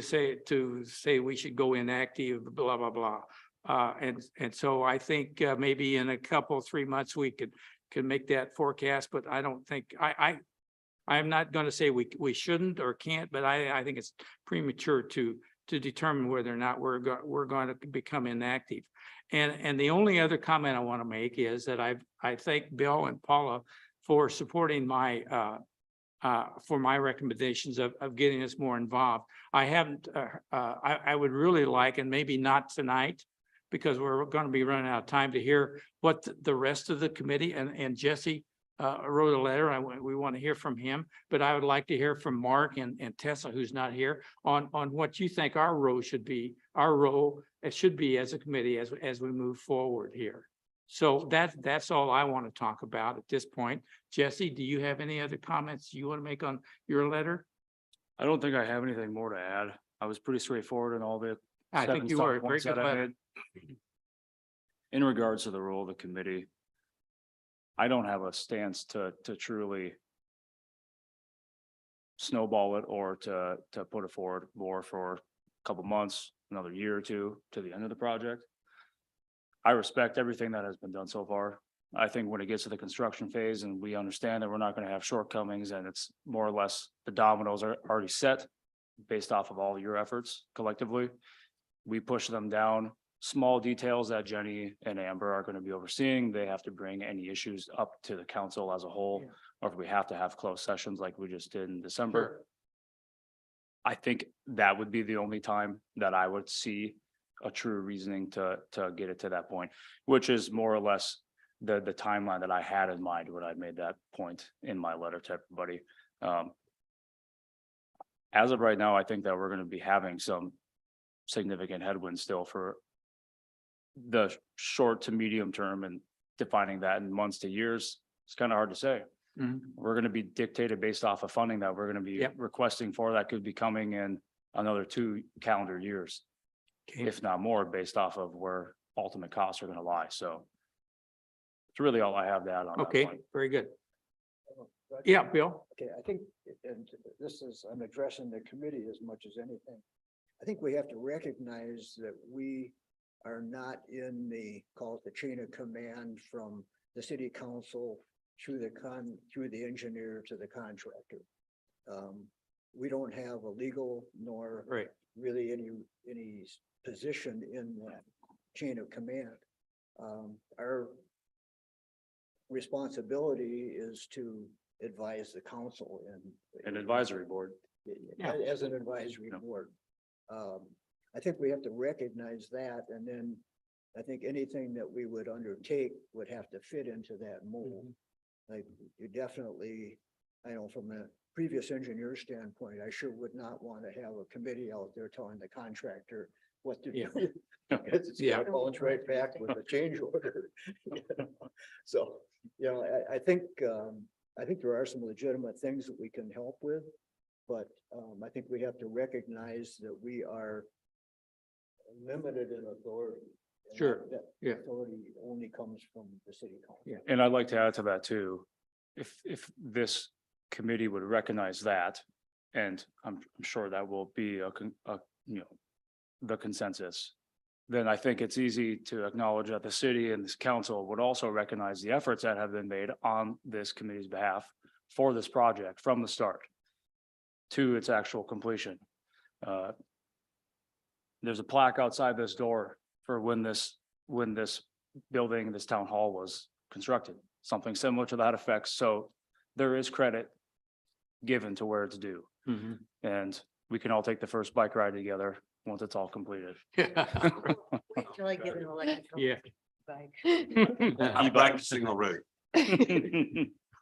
say we should go inactive, blah, blah, blah. And so I think maybe in a couple, 3 months, we could make that forecast, but I don't think I'm not going to say we shouldn't or can't, but I think it's premature to determine whether or not we're going to become inactive. And the only other comment I want to make is that I thank Bill and Paula for supporting my recommendations of getting us more involved. I haven't, I would really like, and maybe not tonight, because we're going to be running out of time, to hear what the rest of the committee, and Jesse wrote a letter. We want to hear from him, but I would like to hear from Mark and Tessa, who's not here, on what you think our role should be as a committee as we move forward here. So that's all I want to talk about at this point. Jesse, do you have any other comments you want to make on your letter? I don't think I have anything more to add. I was pretty straightforward in all the I think you were. Very good letter. In regards to the role of the committee, I don't have a stance to truly snowball it or to put it forward more for a couple months, another year or two to the end of the project. I respect everything that has been done so far. I think when it gets to the construction phase and we understand that we're not going to have shortcomings and it's more or less the dominoes are already set based off of all your efforts collectively, we push them down. Small details that Jenny and Amber are going to be overseeing, they have to bring any issues up to the council as a whole, or if we have to have closed sessions like we just did in December. I think that would be the only time that I would see a true reasoning to get it to that point, which is more or less the timeline that I had in mind when I made that point in my letter to everybody. As of right now, I think that we're going to be having some significant headwinds still for the short to medium term, and defining that in months to years, it's kind of hard to say. Mhm. We're going to be dictated based off of funding that we're going to be Yep. requesting for that could be coming in another 2 calendar years, Okay. if not more, based off of where ultimate costs are going to lie. So it's really all I have to add on that Okay, point. very good. Yeah, Bill? Okay, I think, and this is, I'm addressing the committee as much as anything. I think we have to recognize that we are not in the, call it the chain of command from the city council through the engineer to the contractor. We don't have a legal nor Right. really any position in that chain of command. Our responsibility is to advise the council and. An advisory board. Yeah. As an advisory Yeah. board. I think we have to recognize that, and then I think anything that we would undertake would have to fit into that mold. Like, you definitely, I know from a previous engineer standpoint, I sure would not want to have a committee out there telling the contractor what to do. Yeah. Because it's Yeah. gonna bounce right back with a change order. you know? So, I think there are some legitimate things that we can help with. But I think we have to recognize that we are limited in authority. and Sure, that yeah. Authority only comes from the city council. Yeah. And I'd like to add to that too. If this committee would recognize that, and I'm sure that will be the consensus, then I think it's easy to acknowledge that the city and this council would also recognize the efforts that have been made on this committee's behalf for this project from the start to its actual completion. There's a plaque outside this door for when this building, this town hall was constructed, something similar to that effect. So there is credit given to where it's due. Mhm. And we can all take the first bike ride together once it's all completed. Wait till I get an electrical Yeah. bike. I'm practicing already.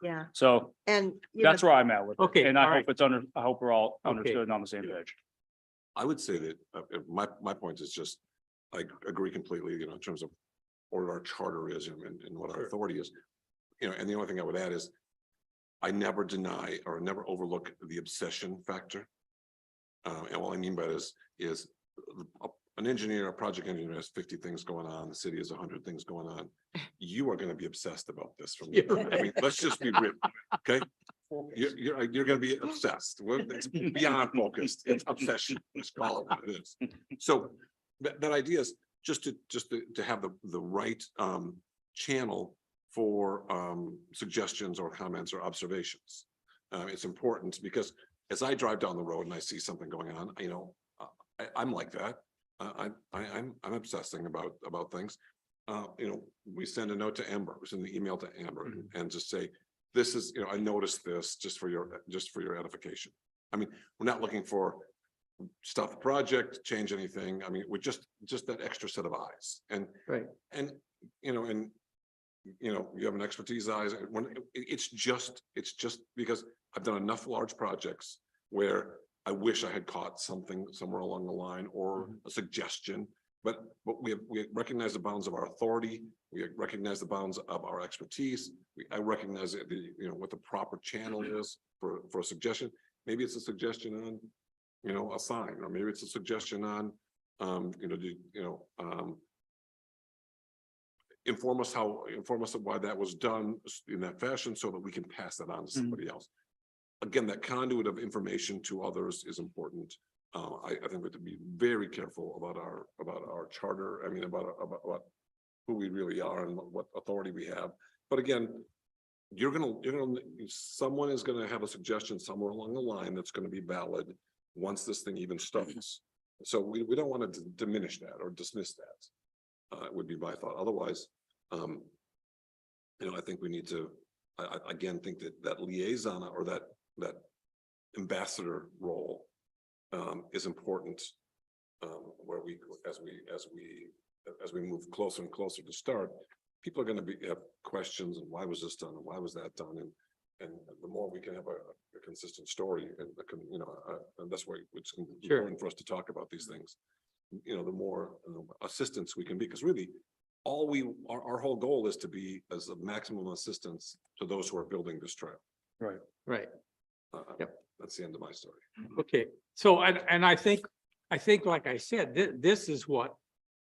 Yeah, So and that's where I'm at with it. Okay, And all I right. hope we're all Okay. understood and on the same page. I would say that my point is just, I agree completely, in terms of what our charter is and what our Sure. authority is. And the only thing I would add is, I never deny or never overlook the obsession factor. And what I mean by this is an engineer, a project engineer has 50 things going on, the city has 100 things going on. You are gonna be obsessed about this from, I mean, let's just be real, okay? You're gonna be obsessed. It's beyond focused. It's obsession. Let's call it what it is. So that idea is just to have the right channel for suggestions or comments or observations. It's important because as I drive down the road and I see something going on, I'm like that. I'm obsessing about things. We send a note to Amber, we send the email to Amber and just say, this is, I noticed this just for your edification. I mean, we're not looking for stop the project, change anything. I mean, we're just that extra set of eyes and, Right. you have an expertise eyes when it's just because I've done enough large projects where I wish I had caught something somewhere along the line or a suggestion, but we recognize the bounds of our authority. We recognize the bounds of our expertise. I recognize what the proper channel is for a suggestion. Maybe it's a suggestion on, a sign, or maybe it's a suggestion on, inform us of why that was done in that fashion so that we can pass that on to somebody else. again, that conduit of information to others is important. I think we have to be very careful about our charter. I mean, about who we really are and what authority we have. But again, someone is gonna have a suggestion somewhere along the line that's gonna be valid once this thing even starts. So we don't want to diminish that or dismiss that. Would be my thought. Otherwise, I think we need to, I again think that liaison or that ambassador role is important, where as we move closer and closer to start, people are going to have questions and why was this done and why was that done, and the more we can have a consistent story and and that's why it's important for us to talk about these things. The more assistance we can be, because really our whole goal is to be as a maximum assistance to those who are building this trail. Right. Yep. That's the end of my story. Okay, so I think, like I said, this is what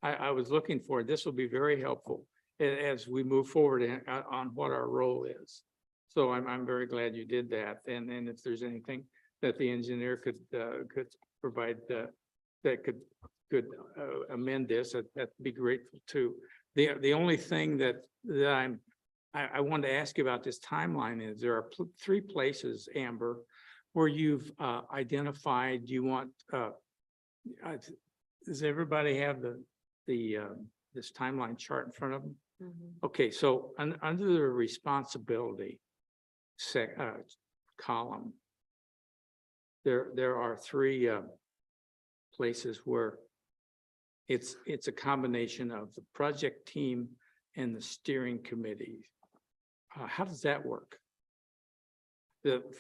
I was looking for. This will be very helpful as we move forward on what our role is. So I'm very glad you did that. And if there's anything that the engineer could provide that could amend this, that'd be grateful too. The only thing that I wanted to ask you about this timeline is there are 3 places, Amber, where you've identified you want, does everybody have this timeline chart in front of them? Okay, so under the responsibility column, there are 3 places where it's a combination of the project team and the steering committee. How does that work?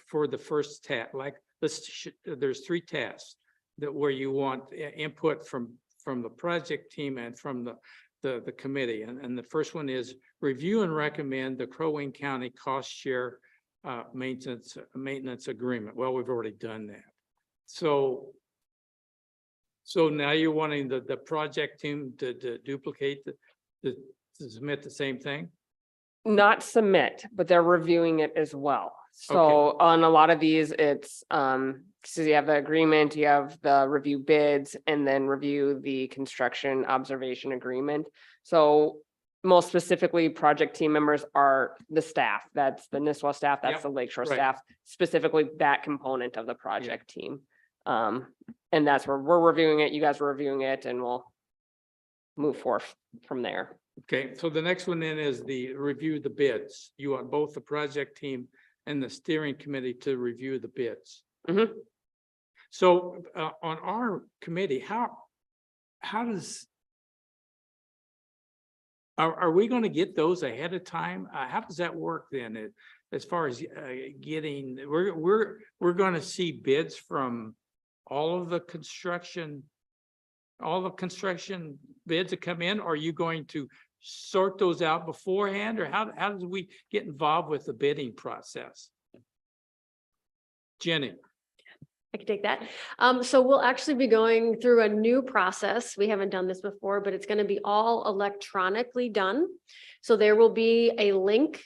For the first task, like there's 3 tasks where you want input from the project team and from the committee. And the first one is review and recommend the Crow Wing County cost share maintenance agreement. Well, we've already done that. So now you're wanting the project team to duplicate to submit the same thing? Not submit, but they're reviewing it as well. So on a lot of these, it's, so you have the agreement, you have the review bids, and then review the construction observation agreement. So most specifically, project team members are the staff. That's the Nisswa staff, that's Yep, the Lakeshore right. staff, specifically that component of the project team. And that's where we're reviewing it, you guys are reviewing it, and we'll move forth from there. Okay, so the next one then is the review the bids. You want both the project team and the steering committee to review the bids. Mhm. So on our committee, how does are we going to get those ahead of time? How does that work then? As far as getting, we're going to see bids from all of the construction bids that come in. Are you going to sort those out beforehand, or how do we get involved with the bidding process? Jenny. I can take that. So we'll actually be going through a new process. We haven't done this before, but it's going to be all electronically done. So there will be a link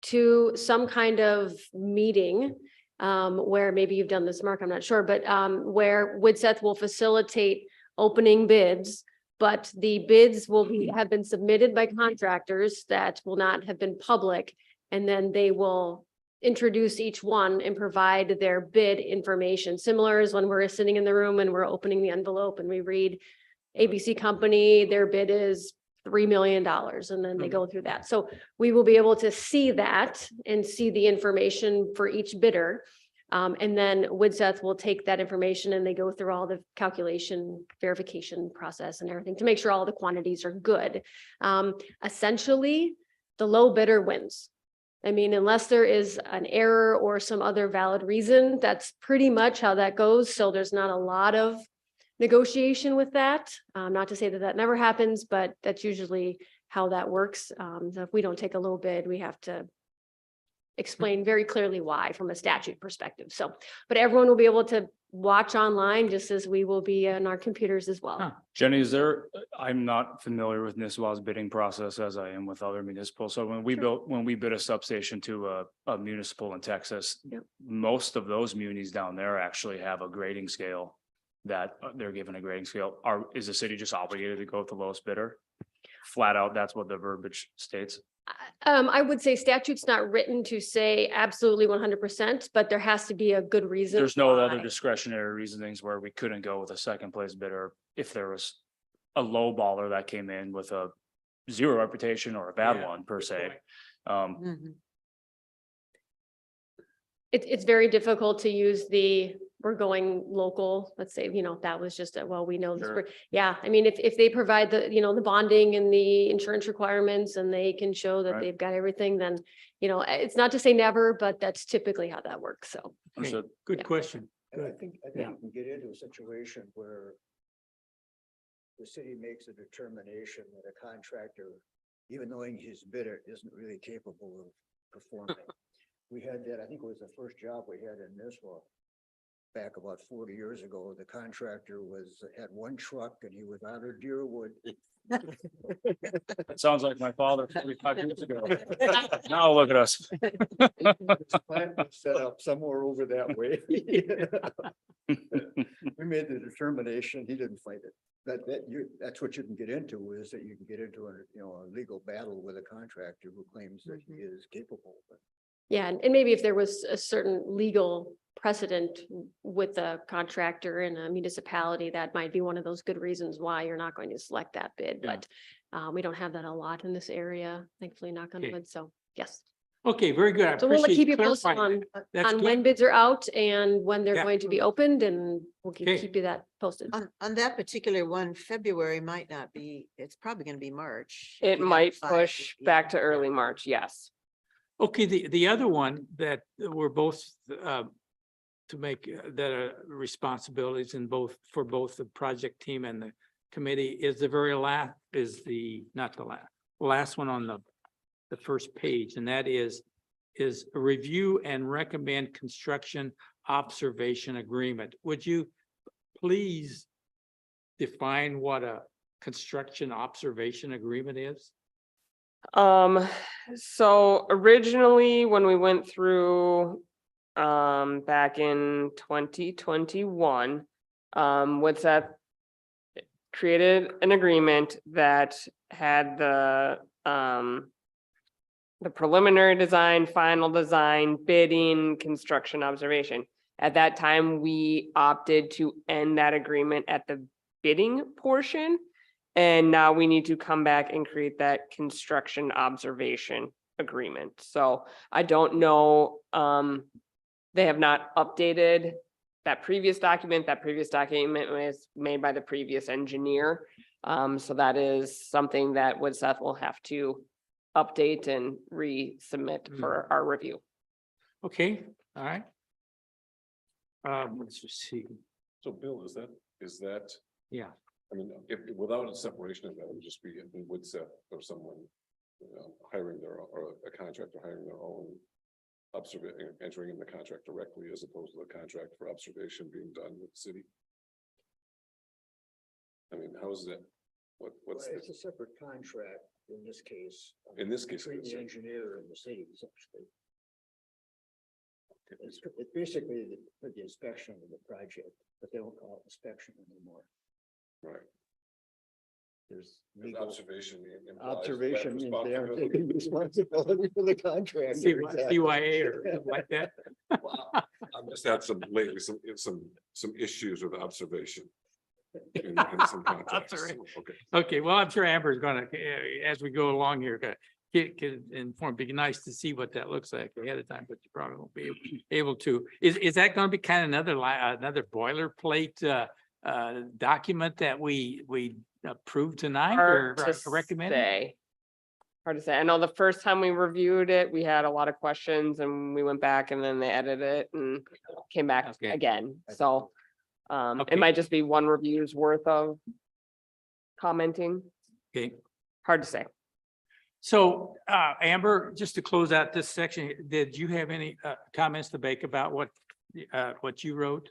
to some kind of meeting where maybe you've done this, Mark, I'm not sure, but where Widseth will facilitate opening bids, but the bids will have been submitted by contractors that will not have been public, and then they will introduce each one and provide their bid information, similar as when we're sitting in the room and we're opening the envelope and we read ABC company, their bid is $3 million, and then they go through that. So we will be able to see that and see the information for each bidder. And then Widseth will take that information and they go through all the calculation verification process and everything to make sure all the quantities are good. Essentially, the low bidder wins. I mean, unless there is an error or some other valid reason, that's pretty much how that goes. So there's not a lot of negotiation with that. Not to say that that never happens, but that's usually how that works. So if we don't take a low bid, we have to explain very clearly why from a statute perspective. So, but everyone will be able to watch online, just as we will be on our computers as well. Huh. Jenny, is there, I'm not familiar with Nisswa's bidding process as I am with other municipals. So when we bid a substation to a municipal in Texas, Yep. most of those munis down there actually have a grading scale that they're given a grading scale. Is the city just obligated to go with the lowest bidder? Flat out, that's what the verbiage states. I would say statute's not written to say absolutely 100%, but there has to be a good reason. There's no other why. discretionary reasonings where we couldn't go with a second place bidder if there was a low baller that came in with a zero reputation or a bad Yeah, one per good se. point. Mhm. It's very difficult to use we're going local, let's say, that was just we know this, Sure. yeah, I mean, if they provide the bonding and the insurance requirements and they can show that Right. they've got everything, then, it's not to say never, but that's typically how that works, so. Okay, Understood. good Yeah. question. And I Good. think Yeah. you can get into a situation where the city makes a determination that a contractor, even knowing his bidder, isn't really capable of performing. We had that, I think it was the first job we had in Nisswa back about 40 years ago. The contractor had one truck and he was out of Deerwood. It sounds like my father 45 years ago. Now look at us. His plant was set up somewhere over that way. We made the determination, he didn't fight it. That's what you can get into, is that you can get into a legal battle with a contractor who claims that he is capable. But Yeah, and maybe if there was a certain legal precedent with a contractor in a municipality, that might be one of those good reasons why you're not going to select that bid, Yeah. but we don't have that a lot in this area, thankfully, knock on Okay. wood, so, yes. Okay, very good. I So we'll appreciate keep you posted clarifying. That's on when good. bids are out and when they're Yeah. going to be opened, and we'll Okay. keep you that posted. On that particular one, February might not be, it's probably gonna be March. It We have might 5, push yeah. back to early March, yes. Okay, the other one that we're both to make that are responsibilities in for both the project team and the committee is the very last, not the last one on the first page, and that is a review and recommend construction observation agreement. Would you please define what a construction observation agreement is? So originally, when we went through, back in 2021, Woodseth created an agreement that had the preliminary design, final design, bidding, construction observation. At that time, we opted to end that agreement at the bidding portion. And now we need to come back and create that construction observation agreement. So I don't know, they have not updated that previous document. That previous document was made by the previous engineer. So that is something that Woodseth will have to update and resubmit for our review. Okay, all right. Let's just see. So Bill, is that, Yeah, I mean, if without a separation of that, it would just be Woodseth or someone hiring or a contractor hiring their own observation, entering in the contract directly as opposed to the contract for observation being done with the city. I mean, how is that? What's It's a the, separate contract in this case. in this case? Between it's the a- engineer and the city, essentially. It's basically for the inspection of the project, but they don't call it inspection anymore. Right. There's Because legal observation implies observation means they are responsibility. taking responsibility for the contract. CYA or something like that. I've just had some issues with observation. in some contexts. That's all right. Okay. Okay, well, I'm sure Amber's gonna, as we go along here, get informed. Be nice to see what that looks like ahead of time, but you probably won't be able to. Is that gonna be kind of another boilerplate document that we approve tonight or Hard to recommend? say. Hard to say. I know the first time we reviewed it, we had a lot of questions and we went back and then they edited it and came back Okay. again. So Okay. it might just be one review's worth of commenting. Okay. Hard to say. So, Amber, just to close out this section, did you have any comments to make about what what you wrote?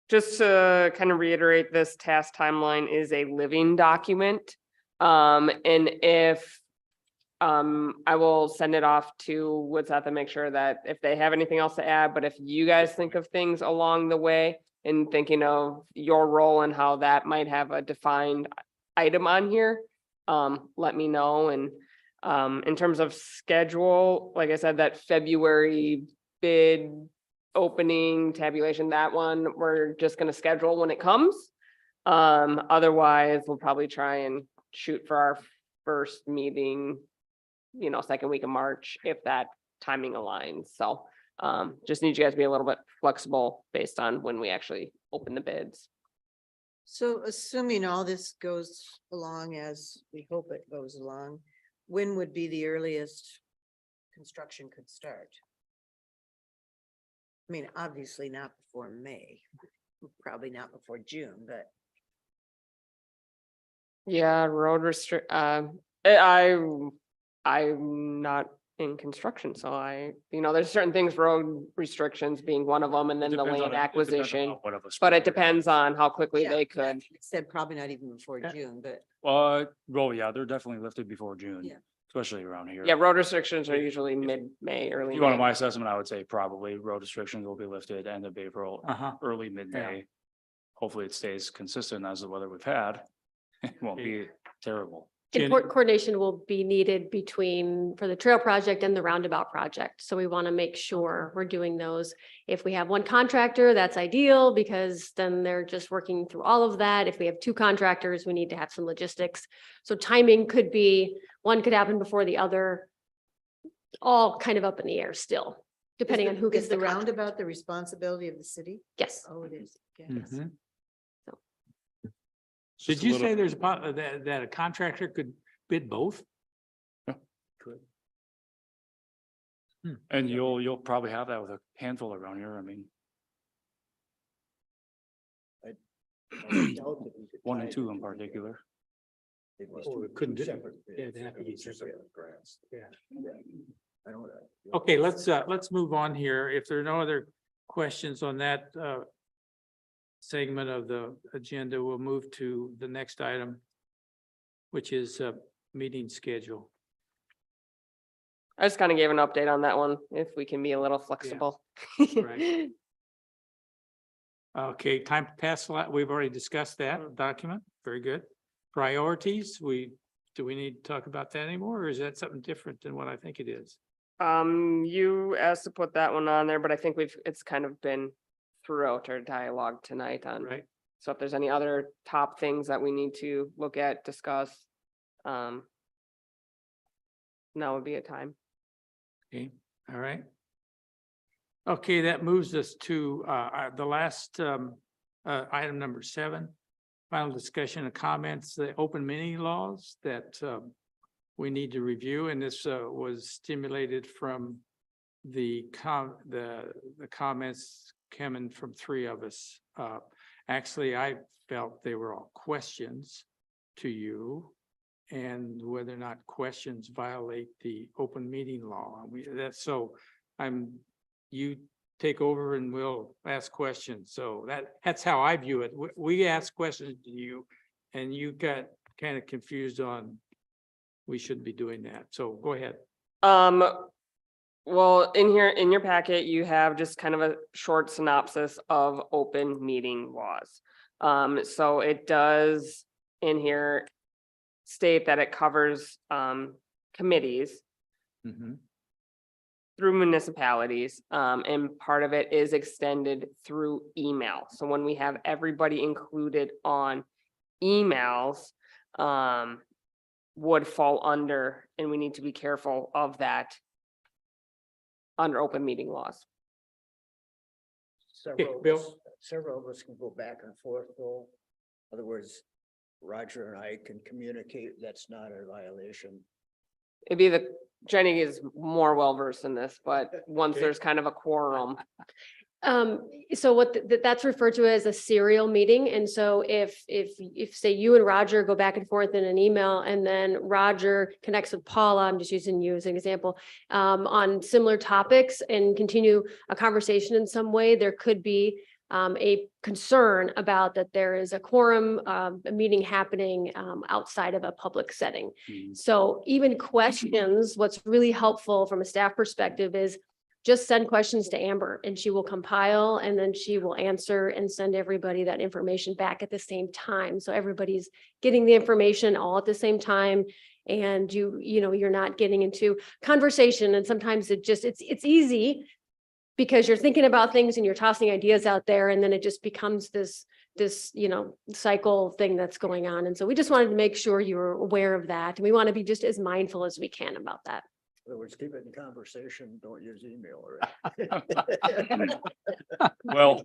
Just to kind of reiterate, this task timeline is a living document. And if I will send it off to Woods Hut to make sure that if they have anything else to add, but if you guys think of things along the way and thinking of your role and how that might have a defined item on here, let me know. And in terms of schedule, like I said, that February bid opening tabulation, that one, we're just gonna schedule when it comes. Otherwise, we'll probably try and shoot for our first meeting, second week of March, if that timing aligns. So just need you guys to be a little bit flexible based on when we actually open the bids. So assuming all this goes along as we hope it goes along, when would be the earliest construction could start? I mean, obviously not before May, probably not before June, but Yeah, I'm not in construction, so there's certain things, road restrictions being one of them, and then the Depends on land it- it depends on acquisition. what of a But it structure depends is. on how quickly yeah, they could. it said probably not even before Yeah. June, but Well, yeah, they're definitely lifted before June, Yeah. especially around here. Yeah, road restrictions are usually mid-May, If early you want May. my assessment, I would say probably road restrictions will be lifted end of April, Uh-huh. early mid-May. Hopefully it stays consistent as the weather we've had. It won't be terrible. Jenny? Coordination will be needed for the trail project and the roundabout project. So we want to make sure we're doing those. If we have one contractor, that's ideal because then they're just working through all of that. If we have two contractors, we need to have some logistics. So timing could be, one could happen before the other. All kind of up in the air still, depending on who gets is the the contract. roundabout the responsibility of the city? Yes. Oh, it is. Okay. Mhm. So. Did Just a you little- say there's that a contractor could bid both? And you'll probably have that with a handful around here. I mean, I doubt that we could one tie and the two in together. particular. They must Oh, do it couldn't two do- separate yeah, bids. it'd have to be Two separate grants. Yeah. I know that. Okay, let's move on here. If there are no other questions on that segment of the agenda, we'll move to the next item, which is meeting schedule. I just kind of gave an update on that one, if we can be a little flexible. Right. Okay, time passed a lot. We've already discussed that document. Very good. Priorities, do we need to talk about that anymore, or is that something different than what I think it is? You asked to put that one on there, but I think it's kind of been throughout our dialogue tonight on. Right? So if there's any other top things that we need to look at, discuss, now would be a time. Okay, all right. Okay, that moves us to the last item number 7. Final discussion and comments, the open meeting laws that we need to review, and this was stimulated from the comments coming from 3 of us. Actually, I felt they were all questions to you, and whether or not questions violate the open meeting law. You take over and we'll ask questions. So that's how I view it. We ask questions to you and you got kind of confused on we shouldn't be doing that. So go ahead. Well, in your packet, you have just kind of a short synopsis of open meeting laws. So it does in here state that it covers committees Mhm. through municipalities, and part of it is extended through email. So when we have everybody included on emails, would fall under, and we need to be careful of that under open meeting laws. Bill? Several of us can go back and forth though. In other words, Roger and I can communicate, that's not a violation. It'd be Jenny is more well-versed in this, but once Okay. there's kind of a quorum. So what that's referred to as a serial meeting. And so if say you and Roger go back and forth in an email and then Roger connects with Paula, I'm just using you as an example, on similar topics and continue a conversation in some way, there could be a concern about that there is a quorum, a meeting happening outside of a public setting. Mhm. So even questions, what's really helpful from a staff perspective is just send questions to Amber and she will compile and then she will answer and send everybody that information back at the same time. So everybody's getting the information all at the same time. And you're not getting into conversation. And sometimes it's easy because you're thinking about things and you're tossing ideas out there and then it just becomes this cycle thing that's going on. And so we just wanted to make sure you were aware of that. And we want to be just as mindful as we can about that. In other words, keep it in conversation, don't use email or. Well,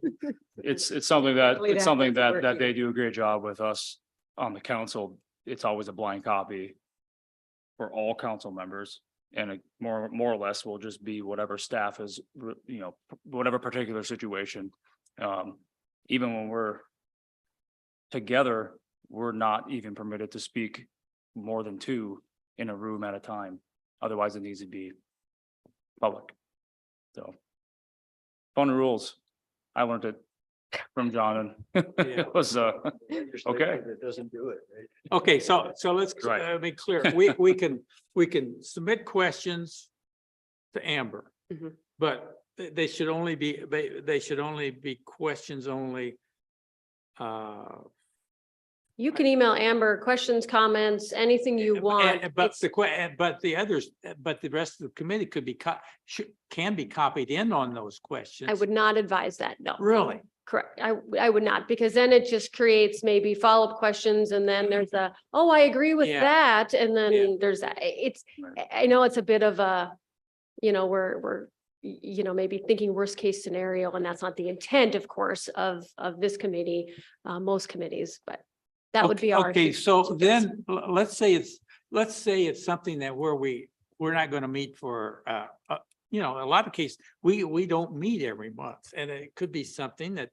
it's something that, Hopefully it's that something doesn't work that they here. do a great job with us on the council. It's always a blind copy for all council members. And it more or less will just be whatever staff is, whatever particular situation. Even when we're together, we're not even permitted to speak more than 2 in a room at a time. Otherwise, it needs to be public. So fun rules. I learned it from John and it was, okay. It doesn't do it, right? Okay, so let's Right. be clear. We can submit questions to Amber. Mhm. But they should only be questions only. You can email Amber questions, comments, anything you want. But It's- but the rest of the committee could be can be copied in on those questions. I would not advise that, no. Really? Correct. I would not, because then it just creates maybe follow-up questions and then there's oh, I agree with Yeah. that. And Yeah. then there's that. I know it's a bit of a, we're maybe thinking worst case scenario, and that's not the intent, of course, of this committee, most committees, but that would be our. Okay, so then let's say it's something that we're not going to meet for, a lot of cases, we don't meet every month, and it could be something that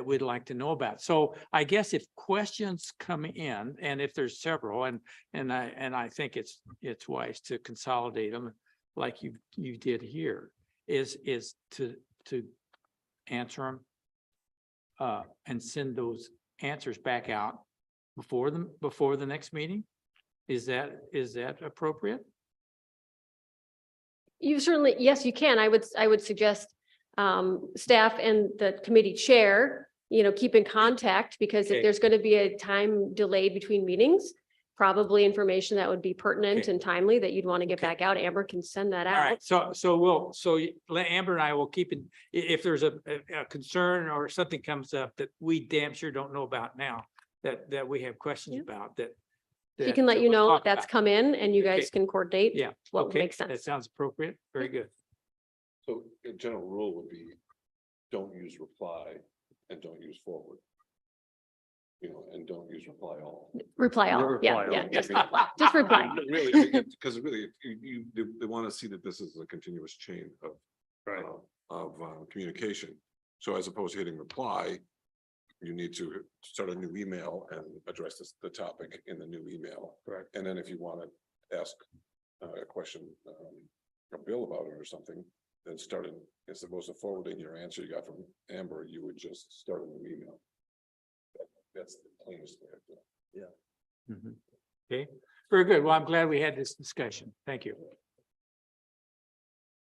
we'd like to know about. So I guess if questions come in, and if there's several, and I think it's wise to consolidate them like you did here, is to answer them and send those answers back out before the next meeting. Is that appropriate? You certainly, yes, you can. I would suggest staff and the committee chair, keep in contact, because Okay. if there's going to be a time delay between meetings, probably information that would be pertinent Okay. and timely that you'd want to get Okay. back out. Amber can send that All out. right, Amber and I will keep it, if there's a concern or something comes up that we damn sure don't know about now, that we have questions Yeah. about that. She can let you we'll know talk if that's about. come in and you Okay. guys can coordinate. Yeah, What would okay, make sense. that sounds appropriate. Very good. So a general rule would be, don't use reply and don't use forward. And don't use reply all. Reply all. Reply Yeah, all. just reply. Really, because really, they want to see that this is a continuous chain of communication. So as opposed to hitting reply, you need to start a new email and address the topic in the new email. Correct. And then if you want to ask a question, from Bill about it or something, then as opposed to forwarding your answer you got from Amber, you would just start a new email. That's the plainest way of doing it. Mhm. Okay, very good. Well, I'm glad we had this discussion. Thank you.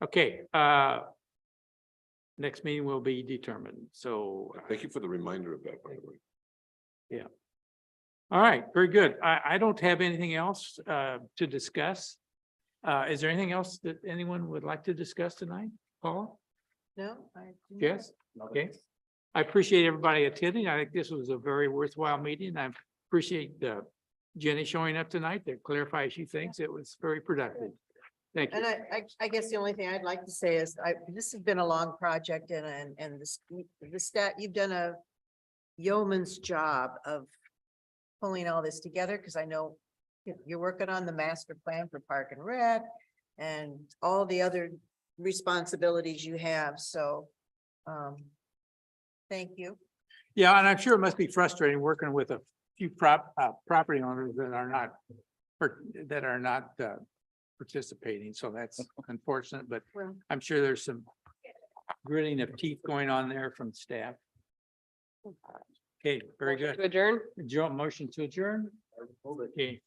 Okay, next meeting will be determined. So, Thank you for the reminder of that, by the way. all right, very good. I don't have anything else to discuss. Is there anything else that anyone would like to discuss tonight? Paula? No, I. do not. Yes? Okay. I appreciate everybody attending. I think this was a very worthwhile meeting. I appreciate Jenny showing up tonight to clarify a few things. It was very productive. Thank And you. I guess the only thing I'd like to say is, this has been a long project and you've done a yeoman's job of pulling all this together, because I know you're working on the master plan for Park and Rec and all the other responsibilities you have. So Thank you. Yeah, and I'm sure it must be frustrating working with a few property owners that are not, participating, so that's unfortunate, but Well, I'm sure there's some gritting of teeth going on there from staff. Okay, very good. To adjourn? Motion to adjourn. Okay,